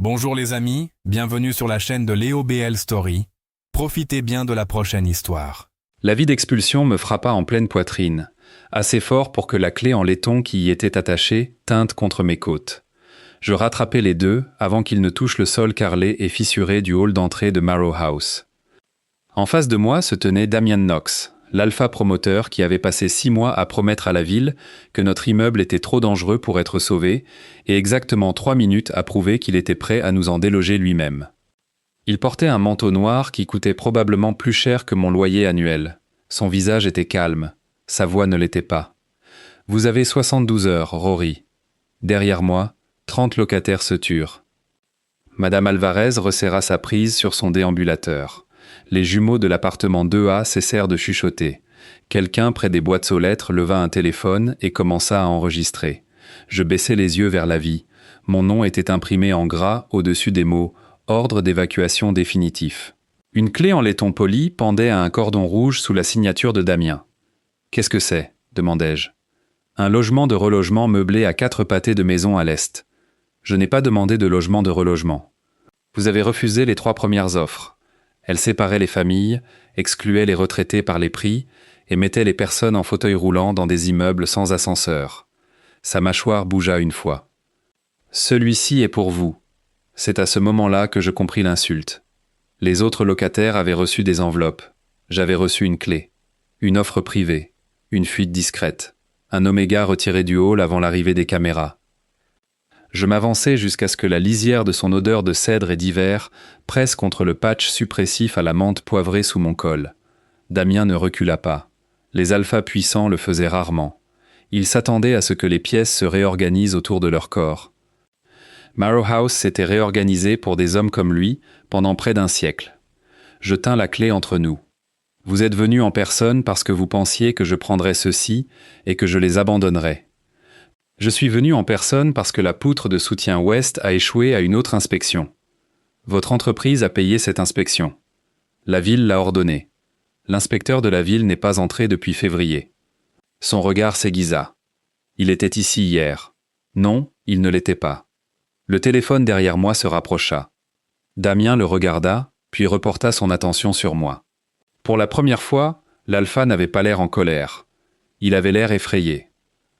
Bonjour les amis, bienvenue sur la chaîne de Léo BL Story. Profitez bien de la prochaine histoire. L'avis d'expulsion me frappa en pleine poitrine, assez fort pour que la clé en laiton qui y était attachée tinte contre mes côtes. Je rattrapai les deux avant qu'ils ne touchent le sol carrelé et fissuré du hall d'entrée de Marrow House. En face de moi se tenait Damien Knox, l'alpha promoteur qui avait passé 6 mois à promettre à la ville que notre immeuble était trop dangereux pour être sauvé et exactement 3 minutes à prouver qu'il était prêt à nous en déloger lui-même. Il portait un manteau noir qui coûtait probablement plus cher que mon loyer annuel. Son visage était calme, sa voix ne l'était pas. « Vous avez 72 heures, Rory. » Derrière moi, 30 locataires se turent. Madame Alvarez resserra sa prise sur son déambulateur. Les jumeaux de l'appartement 2A cessèrent de chuchoter. Quelqu'un près des boîtes aux lettres leva un téléphone et commença à enregistrer. Je baissai les yeux vers la vie. Mon nom était imprimé en gras au-dessus des mots « Ordre d'évacuation définitif ». Une clé en laiton poli pendait à un cordon rouge sous la signature de Damien. « Qu'est-ce que c'est » demandai-je. « Un logement de relogement meublé à 4 pâtés de maison à l'est. Je n'ai pas demandé de logement de relogement. Vous avez refusé les 3 premières offres. Elle séparait les familles, excluait les retraités par les prix et mettait les personnes en fauteuil roulant dans des immeubles sans ascenseur. Sa mâchoire bougea une fois. « Celui-ci est pour vous. » C'est à ce moment-là que je compris l'insulte. Les autres locataires avaient reçu des enveloppes. J'avais reçu une clé. Une offre privée. Une fuite discrète. Un oméga retiré du hall avant l'arrivée des caméras. Je m'avançai jusqu'à ce que la lisière de son odeur de cèdre et d'hiver presse contre le patch suppressif à la menthe poivrée sous mon col. Damien ne recula pas. Les alphas puissants le faisaient rarement. Ils s'attendaient à ce que les pièces se réorganisent autour de leur corps. Marrow House s'était réorganisé pour des hommes comme lui pendant près d'1 siècle. Je tins la clé entre nous. Vous êtes venu en personne parce que vous pensiez que je prendrais ceux-ci et que je les abandonnerais. Je suis venu en personne parce que la poutre de soutien ouest a échoué à une autre inspection. Votre entreprise a payé cette inspection. La ville l'a ordonnée. L'inspecteur de la ville n'est pas entré depuis février. Son regard s'aiguisa. Il était ici hier. Non, il ne l'était pas. Le téléphone derrière moi se rapprocha. Damien le regarda, puis reporta son attention sur moi. Pour la première fois, l'alpha n'avait pas l'air en colère. Il avait l'air effrayé.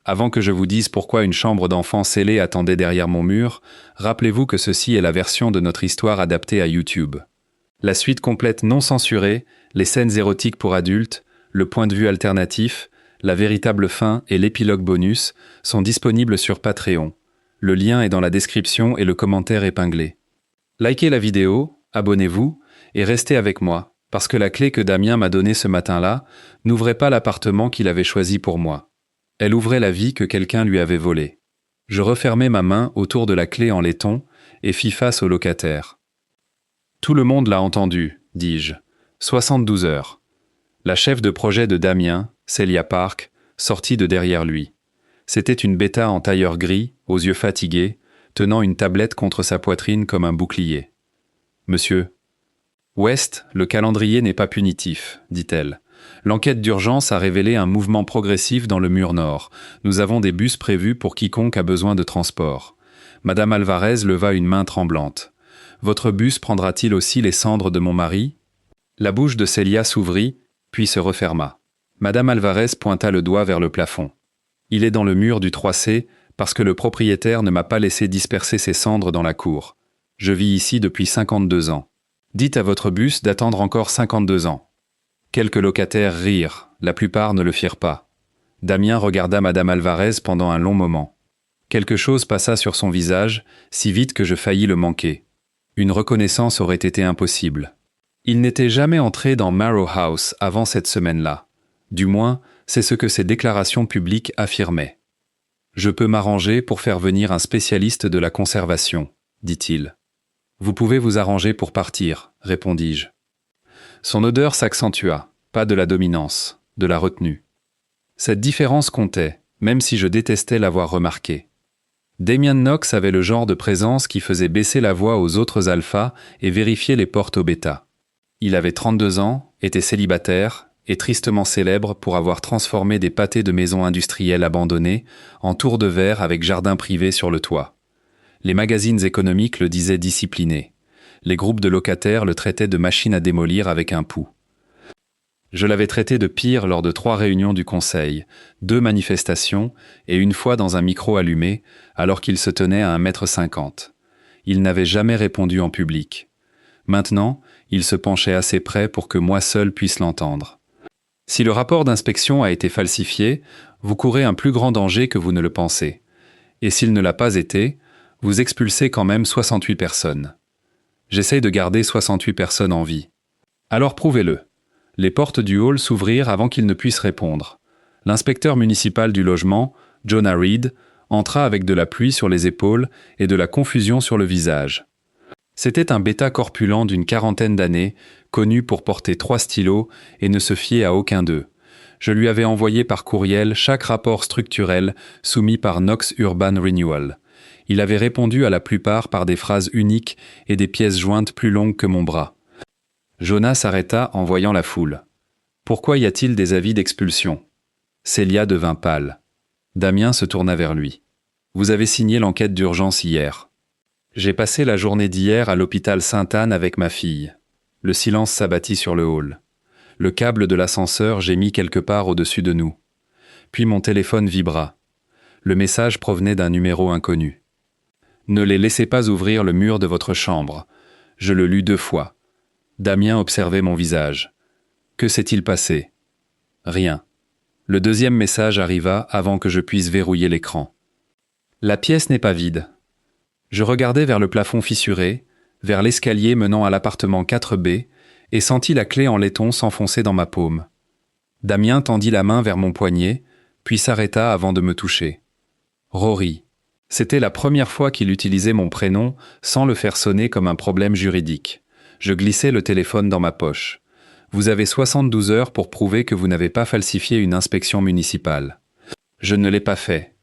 Avant que je vous dise pourquoi une chambre d'enfant scellée attendait derrière mon mur, rappelez-vous que ceci est la version de notre histoire adaptée à YouTube. La suite complète non censurée, les scènes érotiques pour adultes, le point de vue alternatif, la véritable fin et l'épilogue bonus sont disponibles sur Patreon. Le lien est dans la description et le commentaire épinglé. Likez la vidéo, abonnez-vous et restez avec moi, parce que la clé que Damien m'a donnée ce matin-là n'ouvrait pas l'appartement qu'il avait choisi pour moi. Elle ouvrait la vie que quelqu'un lui avait volée. Je refermai ma main autour de la clé en laiton et fis face au locataire. « Tout le monde l'a entendu, dis-je. 72 heures. » La chef de projet de Damien, Celia Park, sortit de derrière lui. C'était une bêta en tailleur gris, aux yeux fatigués, tenant une tablette contre sa poitrine comme un bouclier. « Monsieur. »« West, le calendrier n'est pas punitif, dit-elle. L'enquête d'urgence a révélé un mouvement progressif dans le mur nord. Nous avons des bus prévus pour quiconque a besoin de transport. Madame Alvarez leva une main tremblante. Votre bus prendra-t-il aussi les cendres de mon mari ? La bouche de Celia s'ouvrit, puis se referma. Madame Alvarez pointa le doigt vers le plafond. Il est dans le mur du 3C parce que le propriétaire ne m'a pas laissé disperser ses cendres dans la cour. Je vis ici depuis 52 ans. Dites à votre bus d'attendre encore 52 ans. Quelques locataires rirent, la plupart ne le firent pas. Damien regarda Madame Alvarez pendant un long moment. Quelque chose passa sur son visage, si vite que je faillis le manquer. Une reconnaissance aurait été impossible. Il n'était jamais entré dans Marrow House avant cette semaine-là. Du moins, c'est ce que ses déclarations publiques affirmaient. « Je peux m'arranger pour faire venir un spécialiste de la conservation, » dit-il. « Vous pouvez vous arranger pour partir, » répondis-je. Son odeur s'accentua, pas de la dominance, de la retenue. Cette différence comptait, même si je détestais l'avoir remarqué. Damien Knox avait le genre de présence qui faisait baisser la voix aux autres alphas et vérifier les portes aux bêta. Il avait 32 ans, était célibataire et tristement célèbre pour avoir transformé des pâtés de maisons industrielles abandonnées en tours de verre avec jardin privé sur le toit. Les magazines économiques le disaient discipliné. Les groupes de locataires le traitaient de machine à démolir avec un pouls. Je l'avais traité de pire lors de 3 réunions du conseil, 2 manifestations et une fois dans un micro allumé, alors qu'il se tenait à 1,50 m. Il n'avait jamais répondu en public. Maintenant, il se penchait assez près pour que moi seul puisse l'entendre. Si le rapport d'inspection a été falsifié, vous courez un plus grand danger que vous ne le pensez. Et s'il ne l'a pas été, vous expulsez quand même 68 personnes. J'essaye de garder 68 personnes en vie. Alors prouvez-le. Les portes du hall s'ouvrirent avant qu'il ne puisse répondre. L'inspecteur municipal du logement, Jonah Reed, entra avec de la pluie sur les épaules et de la confusion sur le visage. C'était un bêta corpulent d'une 40aine d'années, connu pour porter 3 stylos et ne se fier à aucun d'eux. Je lui avais envoyé par courriel chaque rapport structurel soumis par Knox Urban Renewal. Il avait répondu à la plupart par des phrases uniques et des pièces jointes plus longues que mon bras. Jonah s'arrêta en voyant la foule. Pourquoi y a-t-il des avis d'expulsion ? Célia devint pâle. Damien se tourna vers lui. Vous avez signé l'enquête d'urgence hier. J'ai passé la journée d'hier à l'hôpital Sainte-Anne avec ma fille. Le silence s'abattit sur le hall. Le câble de l'ascenseur gémit quelque part au-dessus de nous. Puis mon téléphone vibra. Le message provenait d'un numéro inconnu. Ne les laissez pas ouvrir le mur de votre chambre. Je le lus 2 fois. Damien observait mon visage. Que s'est-il passé ? Rien. Le 2e message arriva avant que je puisse verrouiller l'écran. La pièce n'est pas vide. Je regardai vers le plafond fissuré, vers l'escalier menant à l'appartement 4B, et sentis la clé en laiton s'enfoncer dans ma paume. Damien tendit la main vers mon poignet, puis s'arrêta avant de me toucher. Rory. C'était la première fois qu'il utilisait mon prénom sans le faire sonner comme un problème juridique. Je glissai le téléphone dans ma poche. Vous avez 72 heures pour prouver que vous n'avez pas falsifié une inspection municipale. Je ne l'ai pas fait.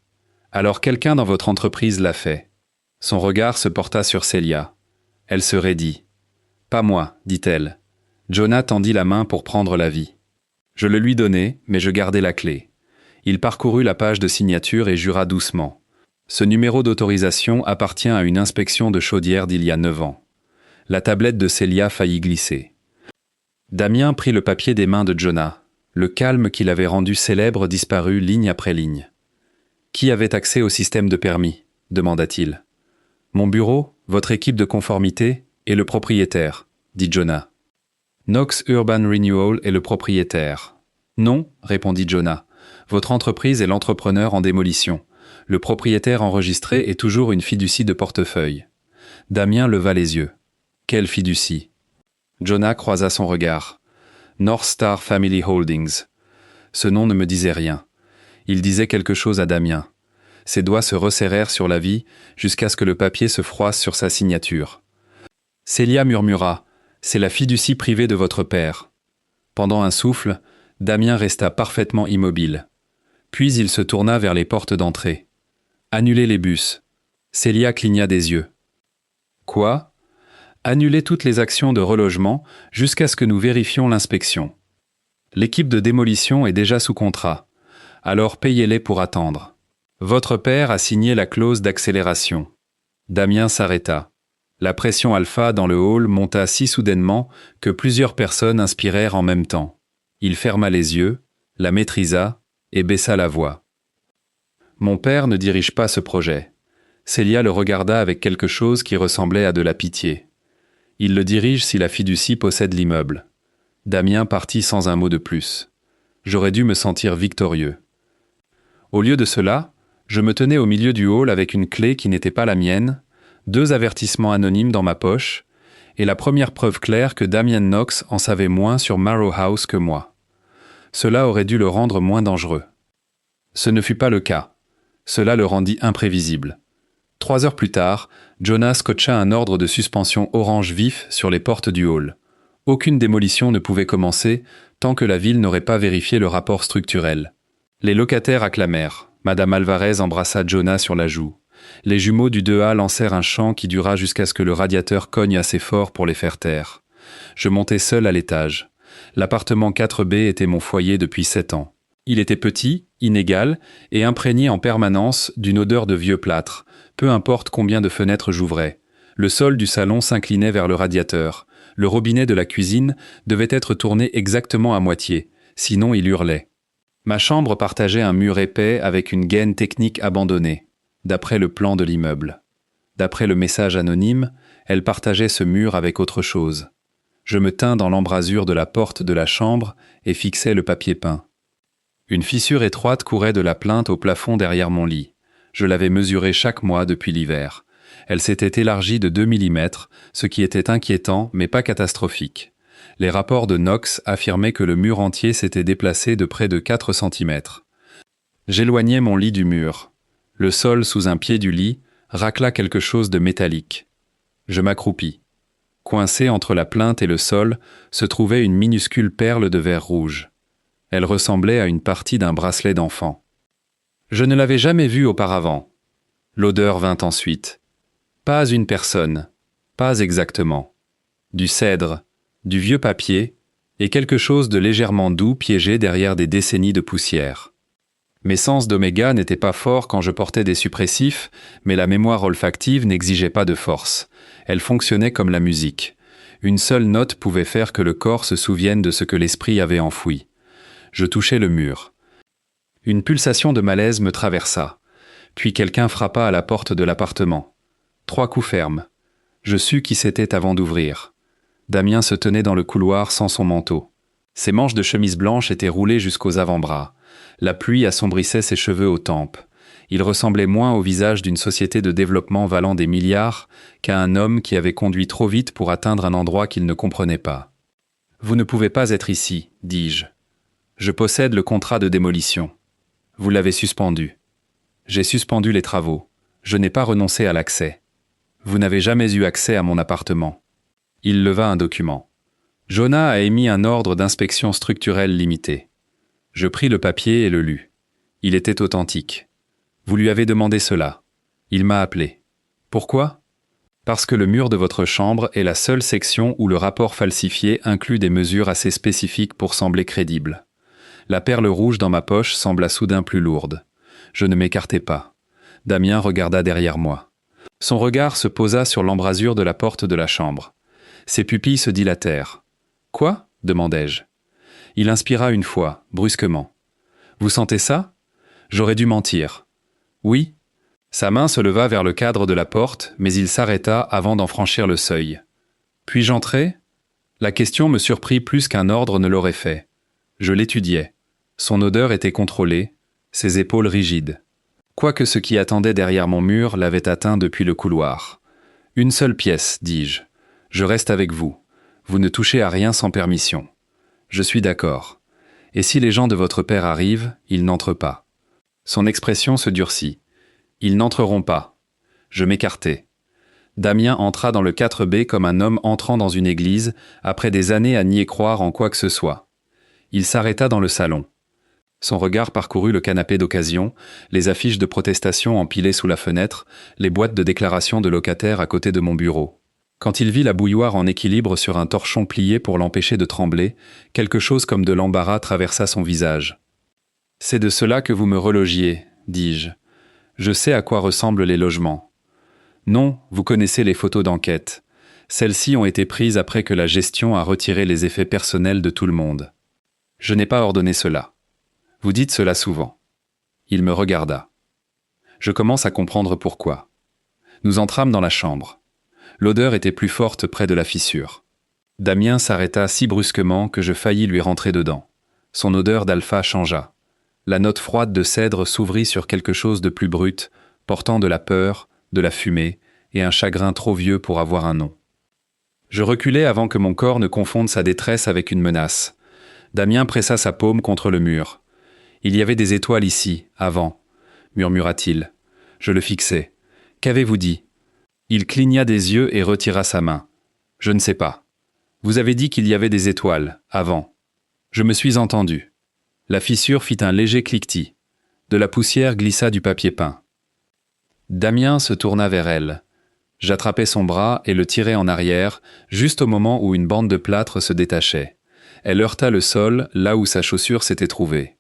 Alors quelqu'un dans votre entreprise l'a fait. Son regard se porta sur Célia. Elle se raidit. Pas moi, dit-elle. Jonah tendit la main pour prendre l'avis. Je le lui donnai, mais je gardai la clé. Il parcourut la page de signature et jura doucement. Ce numéro d'autorisation appartient à une inspection de chaudière d'il y a 9 ans. La tablette de Célia faillit glisser. Damien prit le papier des mains de Jonah. Le calme qui l'avait rendu célèbre disparut ligne après ligne. « Qui avait accès au système de permis ?» demanda-t-il. « Mon bureau, votre équipe de conformité et le propriétaire, » dit Jonah. « Knox Urban Renewal est le propriétaire. »« Non, » répondit Jonah. « Votre entreprise est l'entrepreneur en démolition. Le propriétaire enregistré est toujours une fiducie de portefeuille. » Damien leva les yeux. « Quelle fiducie ?» Jonah croisa son regard. « North Star Family Holdings. » Ce nom ne me disait rien. Il disait quelque chose à Damien. Ses doigts se resserrèrent sur la vie jusqu'à ce que le papier se froisse sur sa signature. Célia murmura « C'est la fiducie privée de votre père. » Pendant un souffle, Damien resta parfaitement immobile. Puis il se tourna vers les portes d'entrée. « Annulez les bus. » Célia cligna des yeux. « Quoi ? » « Annulez toutes les actions de relogement jusqu'à ce que nous vérifions l'inspection. L'équipe de démolition est déjà sous contrat. Alors payez-les pour attendre. Votre père a signé la clause d'accélération. » Damien s'arrêta. La pression alpha dans le hall monta si soudainement que plusieurs personnes inspirèrent en même temps. Il ferma les yeux, la maîtrisa et baissa la voix. « Mon père ne dirige pas ce projet. » Célia le regarda avec quelque chose qui ressemblait à de la pitié. Il le dirige si la fiducie possède l'immeuble. Damien partit sans un mot de plus. J'aurais dû me sentir victorieux. Au lieu de cela, je me tenais au milieu du hall avec une clé qui n'était pas la mienne, 2 avertissements anonymes dans ma poche, et la première preuve claire que Damien Knox en savait moins sur Marrow House que moi. Cela aurait dû le rendre moins dangereux. Ce ne fut pas le cas. Cela le rendit imprévisible. 3 heures plus tard, Jonah scotcha un ordre de suspension orange vif sur les portes du hall. Aucune démolition ne pouvait commencer tant que la ville n'aurait pas vérifié le rapport structurel. Les locataires acclamèrent. Madame Alvarez embrassa Jonah sur la joue. Les jumeaux du 2A lancèrent un chant qui dura jusqu'à ce que le radiateur cogne assez fort pour les faire taire. Je montai seul à l'étage. L'appartement 4B était mon foyer depuis 7 ans. Il était petit, inégal, et imprégné en permanence d'une odeur de vieux plâtre, peu importe combien de fenêtres j'ouvrais. Le sol du salon s'inclinait vers le radiateur. Le robinet de la cuisine devait être tourné exactement à moitié, sinon il hurlait. Ma chambre partageait un mur épais avec une gaine technique abandonnée, d'après le plan de l'immeuble. D'après le message anonyme, elle partageait ce mur avec autre chose. Je me tins dans l'embrasure de la porte de la chambre et fixai le papier peint. Une fissure étroite courait de la plinthe au plafond derrière mon lit. Je l'avais mesurée chaque mois depuis l'hiver. Elle s'était élargie de 2 mm, ce qui était inquiétant mais pas catastrophique. Les rapports de Knox affirmaient que le mur entier s'était déplacé de près de 4 cm. J'éloignai mon lit du mur. Le sol sous un pied du lit racla quelque chose de métallique. Je m'accroupis. Coincée entre la plinthe et le sol se trouvait une minuscule perle de verre rouge. Elle ressemblait à une partie d'un bracelet d'enfant. Je ne l'avais jamais vue auparavant. L'odeur vint ensuite. Pas une personne, pas exactement. Du cèdre, du vieux papier et quelque chose de légèrement doux piégé derrière des décennies de poussière. Mes sens d'oméga n'étaient pas forts quand je portais des suppressifs, mais la mémoire olfactive n'exigeait pas de force. Elle fonctionnait comme la musique. Une seule note pouvait faire que le corps se souvienne de ce que l'esprit avait enfoui. Je touchai le mur. Une pulsation de malaise me traversa. Puis quelqu'un frappa à la porte de l'appartement. 3 coups fermes. Je sus qui c'était avant d'ouvrir. Damien se tenait dans le couloir sans son manteau. Ses manches de chemise blanche étaient roulées jusqu'aux avant-bras. La pluie assombrissait ses cheveux aux tempes. Il ressemblait moins au visage d'une société de développement valant des milliards qu'à un homme qui avait conduit trop vite pour atteindre un endroit qu'il ne comprenait pas. « Vous ne pouvez pas être ici, dis-je. Je possède le contrat de démolition. Vous l'avez suspendu. J'ai suspendu les travaux. Je n'ai pas renoncé à l'accès. Vous n'avez jamais eu accès à mon appartement. » Il leva un document. Jonah a émis un ordre d'inspection structurelle limité. Je pris le papier et le lus. Il était authentique. Vous lui avez demandé cela. Il m'a appelé. Pourquoi ? Parce que le mur de votre chambre est la seule section où le rapport falsifié inclut des mesures assez spécifiques pour sembler crédible. La perle rouge dans ma poche sembla soudain plus lourde. Je ne m'écartai pas. Damien regarda derrière moi. Son regard se posa sur l'embrasure de la porte de la chambre. Ses pupilles se dilatèrent. « Quoi ?» demandai-je. Il inspira une fois, brusquement. « Vous sentez ça ?» J'aurais dû mentir. « Oui. » Sa main se leva vers le cadre de la porte, mais il s'arrêta avant d'en franchir le seuil. « Puis-je entrer ?» La question me surprit plus qu'un ordre ne l'aurait fait. Je l'étudiais. Son odeur était contrôlée, ses épaules rigides. Quoique ce qui attendait derrière mon mur l'avait atteint depuis le couloir. « Une seule pièce, dis-je. Je reste avec vous. Vous ne touchez à rien sans permission. Je suis d'accord. Et si les gens de votre père arrivent, ils n'entrent pas. » Son expression se durcit. « Ils n'entreront pas. » Je m'écartai. Damien entra dans le 4B comme un homme entrant dans une église, après des années à n'y croire en quoi que ce soit. Il s'arrêta dans le salon. Son regard parcourut le canapé d'occasion, les affiches de protestation empilées sous la fenêtre, les boîtes de déclaration de locataires à côté de mon bureau. Quand il vit la bouilloire en équilibre sur un torchon plié pour l'empêcher de trembler, quelque chose comme de l'embarras traversa son visage. « C'est de cela que vous me relogiez, dis-je. Je sais à quoi ressemblent les logements. Non, vous connaissez les photos d'enquête. Celles-ci ont été prises après que la gestion a retiré les effets personnels de tout le monde. Je n'ai pas ordonné cela. Vous dites cela souvent. » Il me regarda. Je commence à comprendre pourquoi. Nous entrâmes dans la chambre. L'odeur était plus forte près de la fissure. Damien s'arrêta si brusquement que je faillis lui rentrer dedans. Son odeur d'alpha changea. La note froide de cèdre s'ouvrit sur quelque chose de plus brut, portant de la peur, de la fumée et un chagrin trop vieux pour avoir un nom. Je reculai avant que mon corps ne confonde sa détresse avec une menace. Damien pressa sa paume contre le mur. « Il y avait des étoiles ici, avant, » murmura-t-il. Je le fixai. « Qu'avez-vous dit ?» Il cligna des yeux et retira sa main. « Je ne sais pas. Vous avez dit qu'il y avait des étoiles, avant. » Je me suis entendu. La fissure fit un léger cliquetis. De la poussière glissa du papier peint. Damien se tourna vers elle. J'attrapai son bras et le tirai en arrière, juste au moment où une bande de plâtre se détachait. Elle heurta le sol, là où sa chaussure s'était trouvée.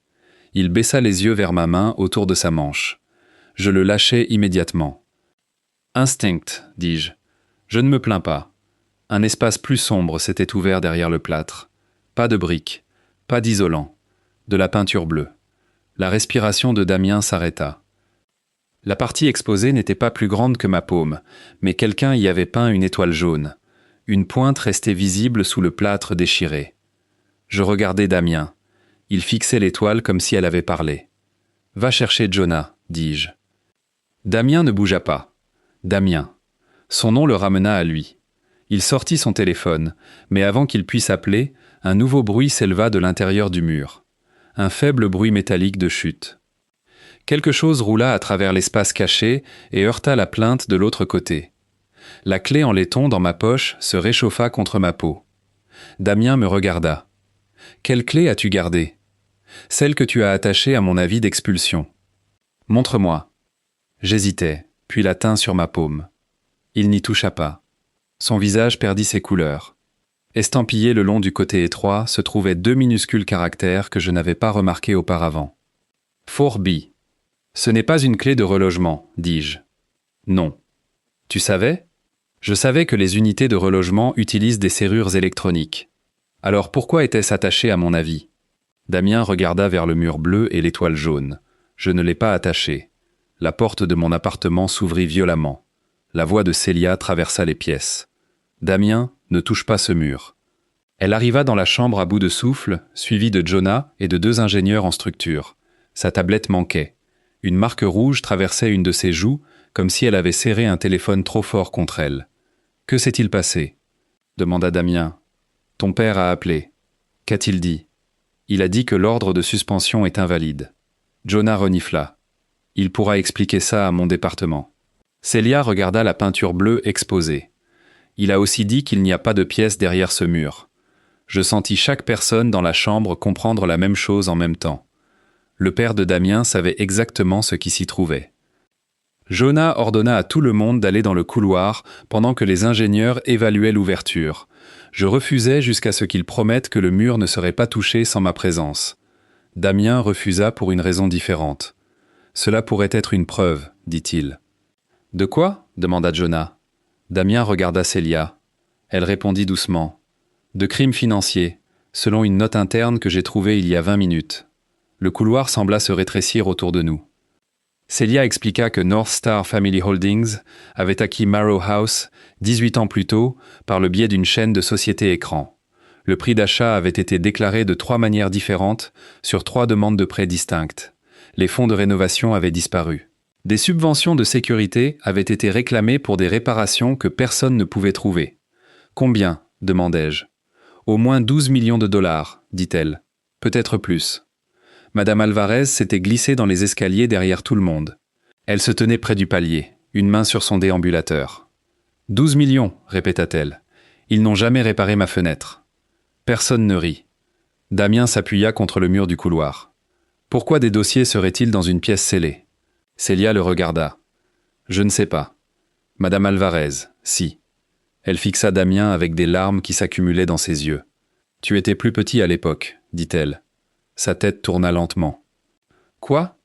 Il baissa les yeux vers ma main autour de sa manche. Je le lâchai immédiatement. Instinct, dis-je. Je ne me plains pas. Un espace plus sombre s'était ouvert derrière le plâtre. Pas de briques, pas d'isolant, de la peinture bleue. La respiration de Damien s'arrêta. La partie exposée n'était pas plus grande que ma paume, mais quelqu'un y avait peint une étoile jaune. Une pointe restait visible sous le plâtre déchiré. Je regardai Damien. Il fixait l'étoile comme si elle avait parlé. « Va chercher Jonah, dis-je. » Damien ne bougea pas. Damien. Son nom le ramena à lui. Il sortit son téléphone, mais avant qu'il puisse appeler, un nouveau bruit s'éleva de l'intérieur du mur. Un faible bruit métallique de chute. Quelque chose roula à travers l'espace caché et heurta la plainte de l'autre côté. La clé en laiton dans ma poche se réchauffa contre ma peau. Damien me regarda. « Quelle clé as-tu gardée ? » ?»« Celle que tu as attachée à mon avis d'expulsion. »« Montre-moi. » J'hésitai, puis la tins sur ma paume. Il n'y toucha pas. Son visage perdit ses couleurs. Estampillés le long du côté étroit se trouvaient 2 minuscules caractères que je n'avais pas remarqués auparavant. « 4B. »« Ce n'est pas une clé de relogement, dis-je. »« Non. »« Tu savais ? » ?»« Je savais que les unités de relogement utilisent des serrures électroniques. Alors pourquoi était-ce attaché à mon avis ? Damien regarda vers le mur bleu et l'étoile jaune. Je ne l'ai pas attaché. La porte de mon appartement s'ouvrit violemment. La voix de Célia traversa les pièces. « Damien, ne touche pas ce mur. » Elle arriva dans la chambre à bout de souffle, suivie de Jonah et de 2 ingénieurs en structure. Sa tablette manquait. Une marque rouge traversait une de ses joues, comme si elle avait serré un téléphone trop fort contre elle. « Que s'est-il passé ?» demanda Damien. « Ton père a appelé. Qu'a-t-il dit ? » Il a dit que l'ordre de suspension est invalide. Jonah renifla. Il pourra expliquer ça à mon département. Célia regarda la peinture bleue exposée. Il a aussi dit qu'il n'y a pas de pièce derrière ce mur. Je sentis chaque personne dans la chambre comprendre la même chose en même temps. Le père de Damien savait exactement ce qui s'y trouvait. Jonah ordonna à tout le monde d'aller dans le couloir pendant que les ingénieurs évaluaient l'ouverture. Je refusai jusqu'à ce qu'ils promettent que le mur ne serait pas touché sans ma présence. Damien refusa pour une raison différente. « Cela pourrait être une preuve, dit-il. »« De quoi ? » demanda Jonah. Damien regarda Célia. Elle répondit doucement. « De crimes financiers, selon une note interne que j'ai trouvée il y a 20 minutes. » Le couloir sembla se rétrécir autour de nous. Célia expliqua que North Star Family Holdings avait acquis Marrow House 18 ans plus tôt par le biais d'une chaîne de sociétés écrans. Le prix d'achat avait été déclaré de 3 manières différentes sur 3 demandes de prêts distinctes. Les fonds de rénovation avaient disparu. Des subventions de sécurité avaient été réclamées pour des réparations que personne ne pouvait trouver. « Combien ?» demandai-je. « Au moins 12 millions de dollars, dit-elle. Peut-être plus. » Madame Alvarez s'était glissée dans les escaliers derrière tout le monde. Elle se tenait près du palier, une main sur son déambulateur. « 12 millions, répéta-t-elle. Ils n'ont jamais réparé ma fenêtre. » Personne ne rit. Damien s'appuya contre le mur du couloir. Pourquoi des dossiers seraient-ils dans une pièce scellée ? Célia le regarda. Je ne sais pas. Madame Alvarez, si. Elle fixa Damien avec des larmes qui s'accumulaient dans ses yeux. Tu étais plus petit à l'époque, dit-elle. Sa tête tourna lentement. Quoi ?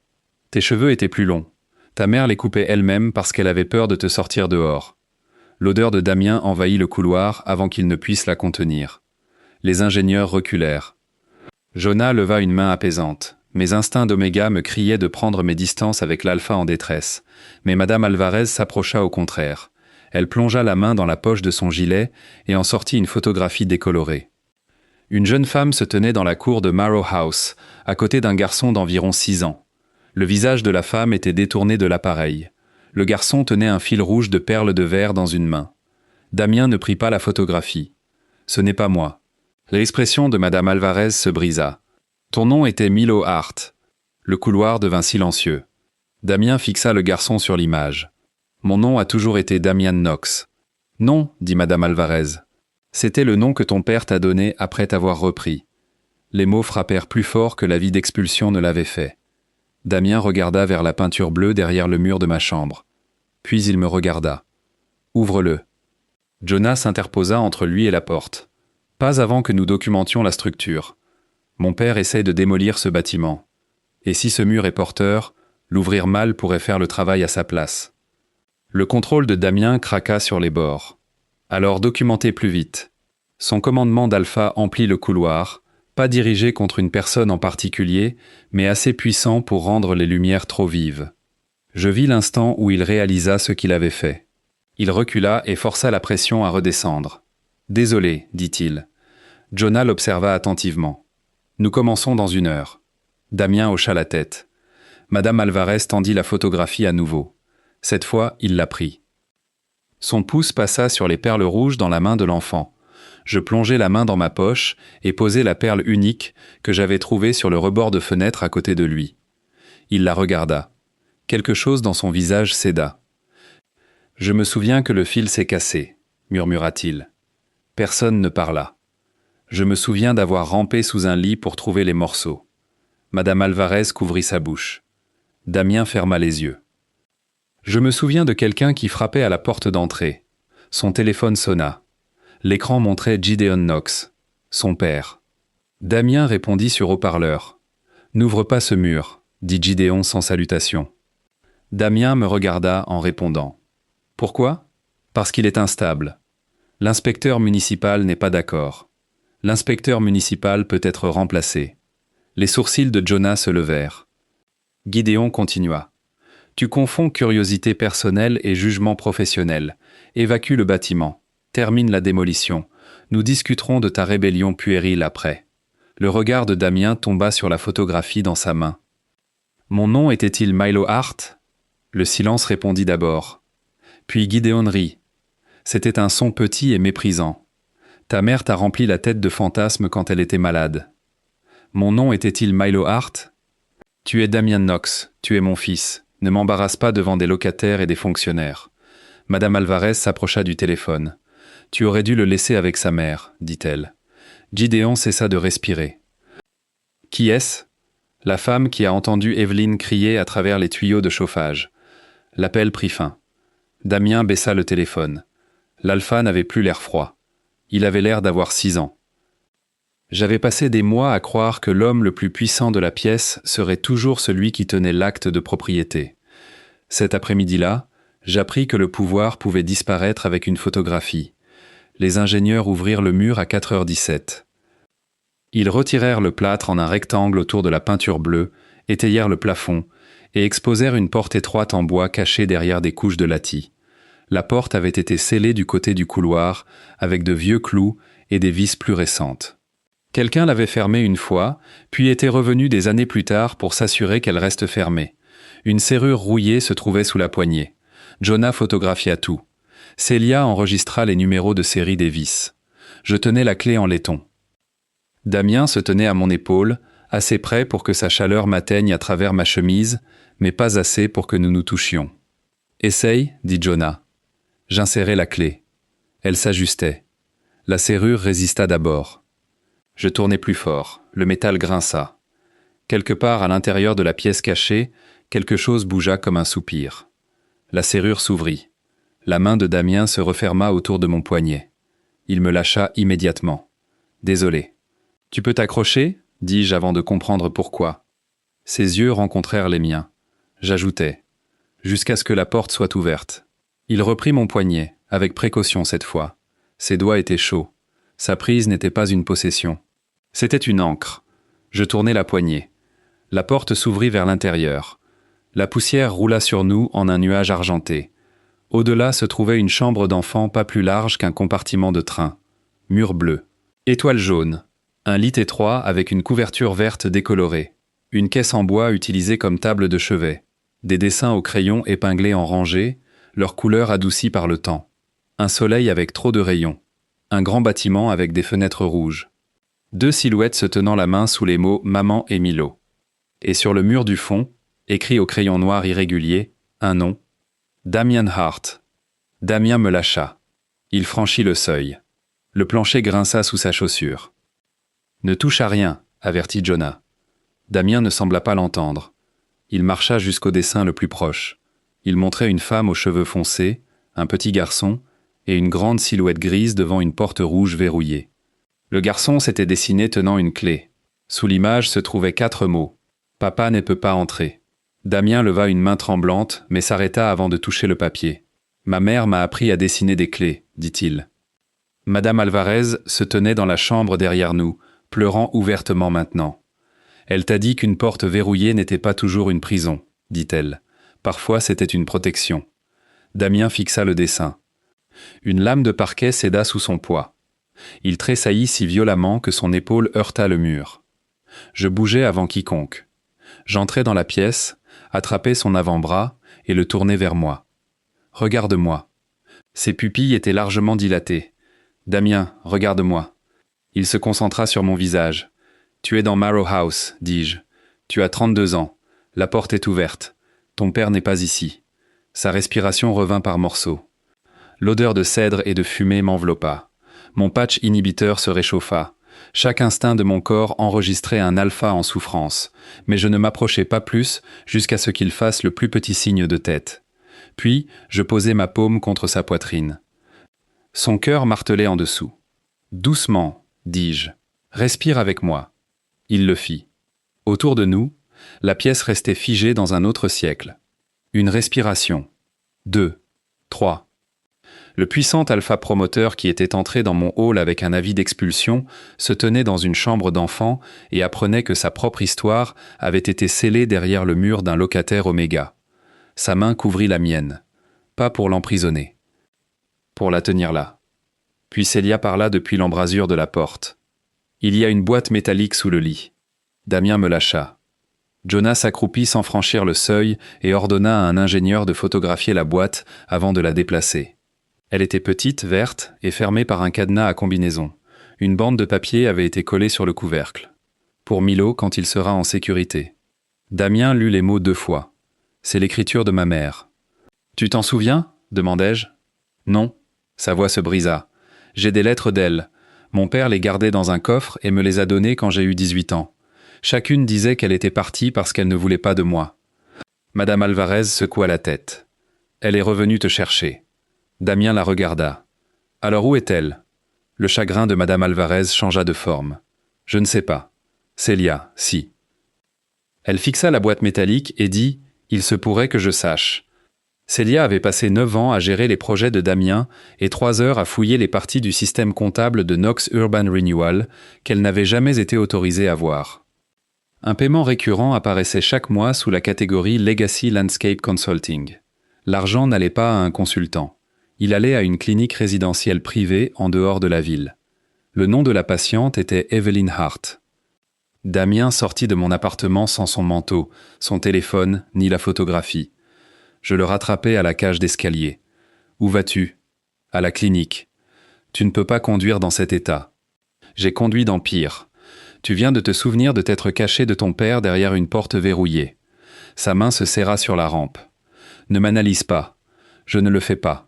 Tes cheveux étaient plus longs. Ta mère les coupait elle-même parce qu'elle avait peur de te sortir dehors. L'odeur de Damien envahit le couloir avant qu'il ne puisse la contenir. Les ingénieurs reculèrent. Jonah leva une main apaisante. Mes instincts d'oméga me criaient de prendre mes distances avec l'alpha en détresse, mais Madame Alvarez s'approcha au contraire. Elle plongea la main dans la poche de son gilet et en sortit une photographie décolorée. Une jeune femme se tenait dans la cour de Marrow House, à côté d'un garçon d'environ 6 ans. Le visage de la femme était détourné de l'appareil. Le garçon tenait un fil rouge de perles de verre dans une main. Damien ne prit pas la photographie. Ce n'est pas moi. L'expression de Madame Alvarez se brisa. Ton nom était Milo Hart. Le couloir devint silencieux. Damien fixa le garçon sur l'image. Mon nom a toujours été Damian Knox. Non, dit Madame Alvarez. C'était le nom que ton père t'a donné après t'avoir repris. Les mots frappèrent plus fort que la vie d'expulsion ne l'avait fait. Damien regarda vers la peinture bleue derrière le mur de ma chambre. Puis il me regarda. « Ouvre-le. » Jonah s'interposa entre lui et la porte. Pas avant que nous documentions la structure. Mon père essaie de démolir ce bâtiment. Et si ce mur est porteur, l'ouvrir mal pourrait faire le travail à sa place. Le contrôle de Damien craqua sur les bords. Alors documentez plus vite. Son commandement d'Alpha emplit le couloir, pas dirigé contre une personne en particulier, mais assez puissant pour rendre les lumières trop vives. Je vis l'instant où il réalisa ce qu'il avait fait. Il recula et força la pression à redescendre. « Désolé, dit-il. » Jonah l'observa attentivement. « Nous commençons dans 1 heure. » Damien hocha la tête. Madame Alvarez tendit la photographie à nouveau. Cette fois, il la prit. Son pouce passa sur les perles rouges dans la main de l'enfant. Je plongeai la main dans ma poche et posai la perle unique que j'avais trouvée sur le rebord de fenêtre à côté de lui. Il la regarda. Quelque chose dans son visage céda. « Je me souviens que le fil s'est cassé, » murmura-t-il. Personne ne parla. Je me souviens d'avoir rampé sous un lit pour trouver les morceaux. Madame Alvarez couvrit sa bouche. Damien ferma les yeux. Je me souviens de quelqu'un qui frappait à la porte d'entrée. Son téléphone sonna. L'écran montrait Gideon Knox, son père. Damien répondit sur haut-parleur. « N'ouvre pas ce mur, » dit Gideon sans salutation. Damien me regarda en répondant. « Pourquoi ? Parce qu'il est instable. L'inspecteur municipal n'est pas d'accord. L'inspecteur municipal peut être remplacé. » Les sourcils de Jonah se levèrent. Gideon continua. « Tu confonds curiosité personnelle et jugement professionnel. Évacue le bâtiment. Termine la démolition. Nous discuterons de ta rébellion puérile après. » Le regard de Damien tomba sur la photographie dans sa main. « Mon nom était-il Milo Hart ?» Le silence répondit d'abord. Puis Gideon rit. C'était un son petit et méprisant. « Ta mère t'a rempli la tête de fantasmes quand elle était malade. » Mon nom était-il Milo Hart ? Tu es Damien Knox, tu es mon fils. Ne m'embarrasse pas devant des locataires et des fonctionnaires. Madame Alvarez s'approcha du téléphone. Tu aurais dû le laisser avec sa mère, dit-elle. Gideon cessa de respirer. Qui est-ce ? La femme qui a entendu Evelyne crier à travers les tuyaux de chauffage. L'appel prit fin. Damien baissa le téléphone. L'Alpha n'avait plus l'air froid. Il avait l'air d'avoir 6 ans. J'avais passé des mois à croire que l'homme le plus puissant de la pièce serait toujours celui qui tenait l'acte de propriété. Cet après-midi-là, j'appris que le pouvoir pouvait disparaître avec une photographie. Les ingénieurs ouvrirent le mur à 4h17. Ils retirèrent le plâtre en un rectangle autour de la peinture bleue, étayèrent le plafond et exposèrent une porte étroite en bois cachée derrière des couches de latis. La porte avait été scellée du côté du couloir avec de vieux clous et des vis plus récentes. Quelqu'un l'avait fermée une fois, puis était revenu des années plus tard pour s'assurer qu'elle reste fermée. Une serrure rouillée se trouvait sous la poignée. Jonah photographia tout. Célia enregistra les numéros de série des vis. Je tenais la clé en laiton. Damien se tenait à mon épaule, assez près pour que sa chaleur m'atteigne à travers ma chemise, mais pas assez pour que nous nous touchions. « Essaye, » dit Jonah. J'insérai la clé. Elle s'ajustait. La serrure résista d'abord. Je tournai plus fort, le métal grinça. Quelque part à l'intérieur de la pièce cachée, quelque chose bougea comme un soupir. La serrure s'ouvrit. La main de Damien se referma autour de mon poignet. Il me lâcha immédiatement. « Désolé. »« Tu peux t'accrocher » dis-je avant de comprendre pourquoi. Ses yeux rencontrèrent les miens. J'ajoutai. « Jusqu'à ce que la porte soit ouverte. » Il reprit mon poignet, avec précaution cette fois. Ses doigts étaient chauds. Sa prise n'était pas une possession. C'était une ancre. Je tournai la poignée. La porte s'ouvrit vers l'intérieur. La poussière roula sur nous en un nuage argenté. Au-delà se trouvait une chambre d'enfant pas plus large qu'un compartiment de train. Mur bleu. Étoile jaune. Un lit étroit avec une couverture verte décolorée. Une caisse en bois utilisée comme table de chevet. Des dessins au crayon épinglés en rangées, leur couleur adoucie par le temps. Un soleil avec trop de rayons. Un grand bâtiment avec des fenêtres rouges. 2 silhouettes se tenant la main sous les mots « Maman et Milo ». Et sur le mur du fond, écrit au crayon noir irrégulier, un nom. Damien Hart. Damien me lâcha. Il franchit le seuil. Le plancher grinça sous sa chaussure. « Ne touche à rien », avertit Jonah. Damien ne sembla pas l'entendre. Il marcha jusqu'au dessin le plus proche. Il montrait une femme aux cheveux foncés, un petit garçon, et une grande silhouette grise devant une porte rouge verrouillée. Le garçon s'était dessiné tenant une clé. Sous l'image se trouvaient 4 mots. Papa ne peut pas entrer. Damien leva une main tremblante, mais s'arrêta avant de toucher le papier. Ma mère m'a appris à dessiner des clés, dit-il. Madame Alvarez se tenait dans la chambre derrière nous, pleurant ouvertement maintenant. Elle t'a dit qu'une porte verrouillée n'était pas toujours une prison, dit-elle. Parfois c'était une protection. Damien fixa le dessin. Une lame de parquet céda sous son poids. Il tressaillit si violemment que son épaule heurta le mur. Je bougeai avant quiconque. J'entrai dans la pièce, attrapai son avant-bras et le tournai vers moi. « Regarde-moi. » Ses pupilles étaient largement dilatées. « Damien, regarde-moi. » Il se concentra sur mon visage. « Tu es dans Marrow House, dis-je. Tu as 32 ans. La porte est ouverte. Ton père n'est pas ici. » Sa respiration revint par morceaux. L'odeur de cèdre et de fumée m'enveloppa. Mon patch inhibiteur se réchauffa. Chaque instinct de mon corps enregistrait un alpha en souffrance, mais je ne m'approchai pas plus jusqu'à ce qu'il fasse le plus petit signe de tête. Puis, je posai ma paume contre sa poitrine. Son cœur martelait en dessous. « Doucement, dis-je. Respire avec moi. » Il le fit. Autour de nous, la pièce restait figée dans un autre siècle. Une respiration. 2, 3. Le puissant alpha promoteur qui était entré dans mon hall avec un avis d'expulsion se tenait dans une chambre d'enfant et apprenait que sa propre histoire avait été scellée derrière le mur d'un locataire oméga. Sa main couvrit la mienne. Pas pour l'emprisonner. Pour la tenir là. Puis Célia parla depuis l'embrasure de la porte. « Il y a une boîte métallique sous le lit. » Damien me lâcha. Jonah s'accroupit sans franchir le seuil et ordonna à un ingénieur de photographier la boîte avant de la déplacer. Elle était petite, verte et fermée par un cadenas à combinaison. Une bande de papier avait été collée sur le couvercle. Pour Milo quand il sera en sécurité. Damien lut les mots 2 fois. C'est l'écriture de ma mère. « Tu t'en souviens ?» demandai-je. « Non. » Sa voix se brisa. « J'ai des lettres d'elle. Mon père les gardait dans un coffre et me les a données quand j'ai eu 18 ans. Chacune disait qu'elle était partie parce qu'elle ne voulait pas de moi. » Madame Alvarez secoua la tête. « Elle est revenue te chercher. » Damien la regarda. « Alors où est-elle » Le chagrin de Madame Alvarez changea de forme. « Je ne sais pas. Célia, si. » Elle fixa la boîte métallique et dit « Il se pourrait que je sache. » Célia avait passé 9 ans à gérer les projets de Damien et 3 heures à fouiller les parties du système comptable de Knox Urban Renewal qu'elle n'avait jamais été autorisée à voir. Un paiement récurrent apparaissait chaque mois sous la catégorie Legacy Landscape Consulting. L'argent n'allait pas à un consultant. Il allait à une clinique résidentielle privée en dehors de la ville. Le nom de la patiente était Evelyn Hart. Damien sortit de mon appartement sans son manteau, son téléphone, ni la photographie. Je le rattrapai à la cage d'escalier. « Où vas-tu » ? « À la clinique. »« Tu ne peux pas conduire dans cet état. »« J'ai conduit dans pire. Tu viens de te souvenir de t'être caché de ton père derrière une porte verrouillée. » Sa main se serra sur la rampe. « Ne m'analyse pas. Je ne le fais pas.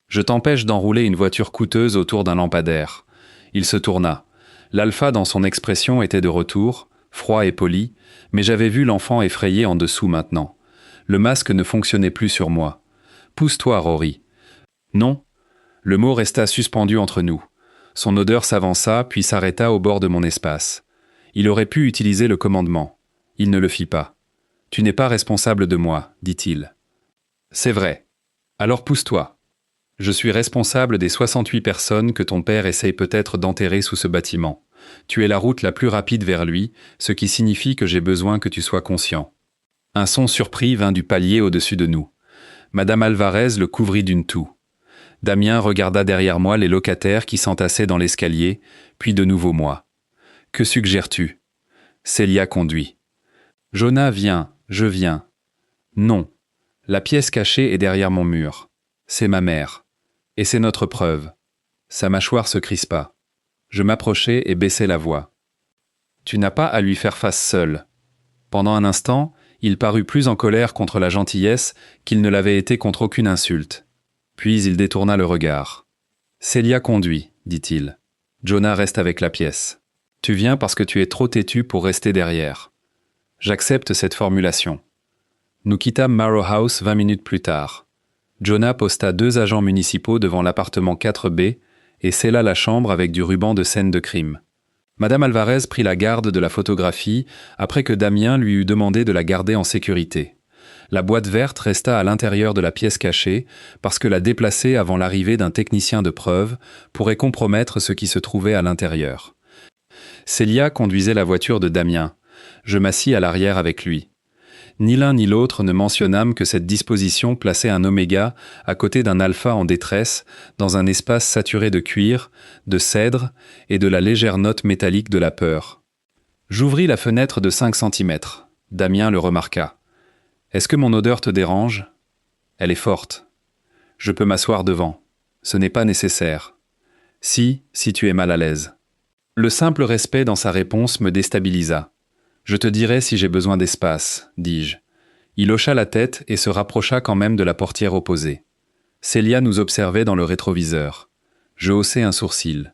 Je t'empêche d'enrouler une voiture coûteuse autour d'un lampadaire. » Il se tourna. L'alpha dans son expression était de retour, froid et poli, mais j'avais vu l'enfant effrayé en dessous maintenant. Le masque ne fonctionnait plus sur moi. « Pousse-toi, Rory. » « Non. » Le mot resta suspendu entre nous. Son odeur s'avança, puis s'arrêta au bord de mon espace. Il aurait pu utiliser le commandement. Il ne le fit pas. « Tu n'es pas responsable de moi, dit-il. »« C'est vrai. Alors pousse-toi. Je suis responsable des 68 personnes que ton père essaye peut-être d'enterrer sous ce bâtiment. Tu es la route la plus rapide vers lui, ce qui signifie que j'ai besoin que tu sois conscient. » Un son surpris vint du palier au-dessus de nous. Madame Alvarez le couvrit d'une toux. Damien regarda derrière moi les locataires qui s'entassaient dans l'escalier, puis de nouveau moi. « Que suggères-tu » Célia conduit. « Jonah, viens, je viens. »« Non. La pièce cachée est derrière mon mur. C'est ma mère. Et c'est notre preuve. » Sa mâchoire se crispa. Je m'approchai et baissai la voix. « Tu n'as pas à lui faire face seul. » Pendant un instant, il parut plus en colère contre la gentillesse qu'il ne l'avait été contre aucune insulte. Puis il détourna le regard. « Célia conduit, dit-il. Jonah reste avec la pièce. Tu viens parce que tu es trop têtu pour rester derrière. J'accepte cette formulation. » Nous quittâmes Marrow House 20 minutes plus tard. Jonah posta 2 agents municipaux devant l'appartement 4B et scella la chambre avec du ruban de scène de crime. Madame Alvarez prit la garde de la photographie après que Damien lui eut demandé de la garder en sécurité. La boîte verte resta à l'intérieur de la pièce cachée parce que la déplacer avant l'arrivée d'un technicien de preuve pourrait compromettre ce qui se trouvait à l'intérieur. Célia conduisait la voiture de Damien. Je m'assis à l'arrière avec lui. Ni l'un ni l'autre ne mentionnâmes que cette disposition plaçait un oméga à côté d'un alpha en détresse dans un espace saturé de cuir, de cèdre et de la légère note métallique de la peur. J'ouvris la fenêtre de 5 centimètres. Damien le remarqua. « Est-ce que mon odeur te dérange ? Elle est forte. Je peux m'asseoir devant. Ce n'est pas nécessaire. Si tu es mal à l'aise. » Le simple respect dans sa réponse me déstabilisa. « Je te dirai si j'ai besoin d'espace, dis-je. » Il hocha la tête et se rapprocha quand même de la portière opposée. Célia nous observait dans le rétroviseur. Je haussai un sourcil.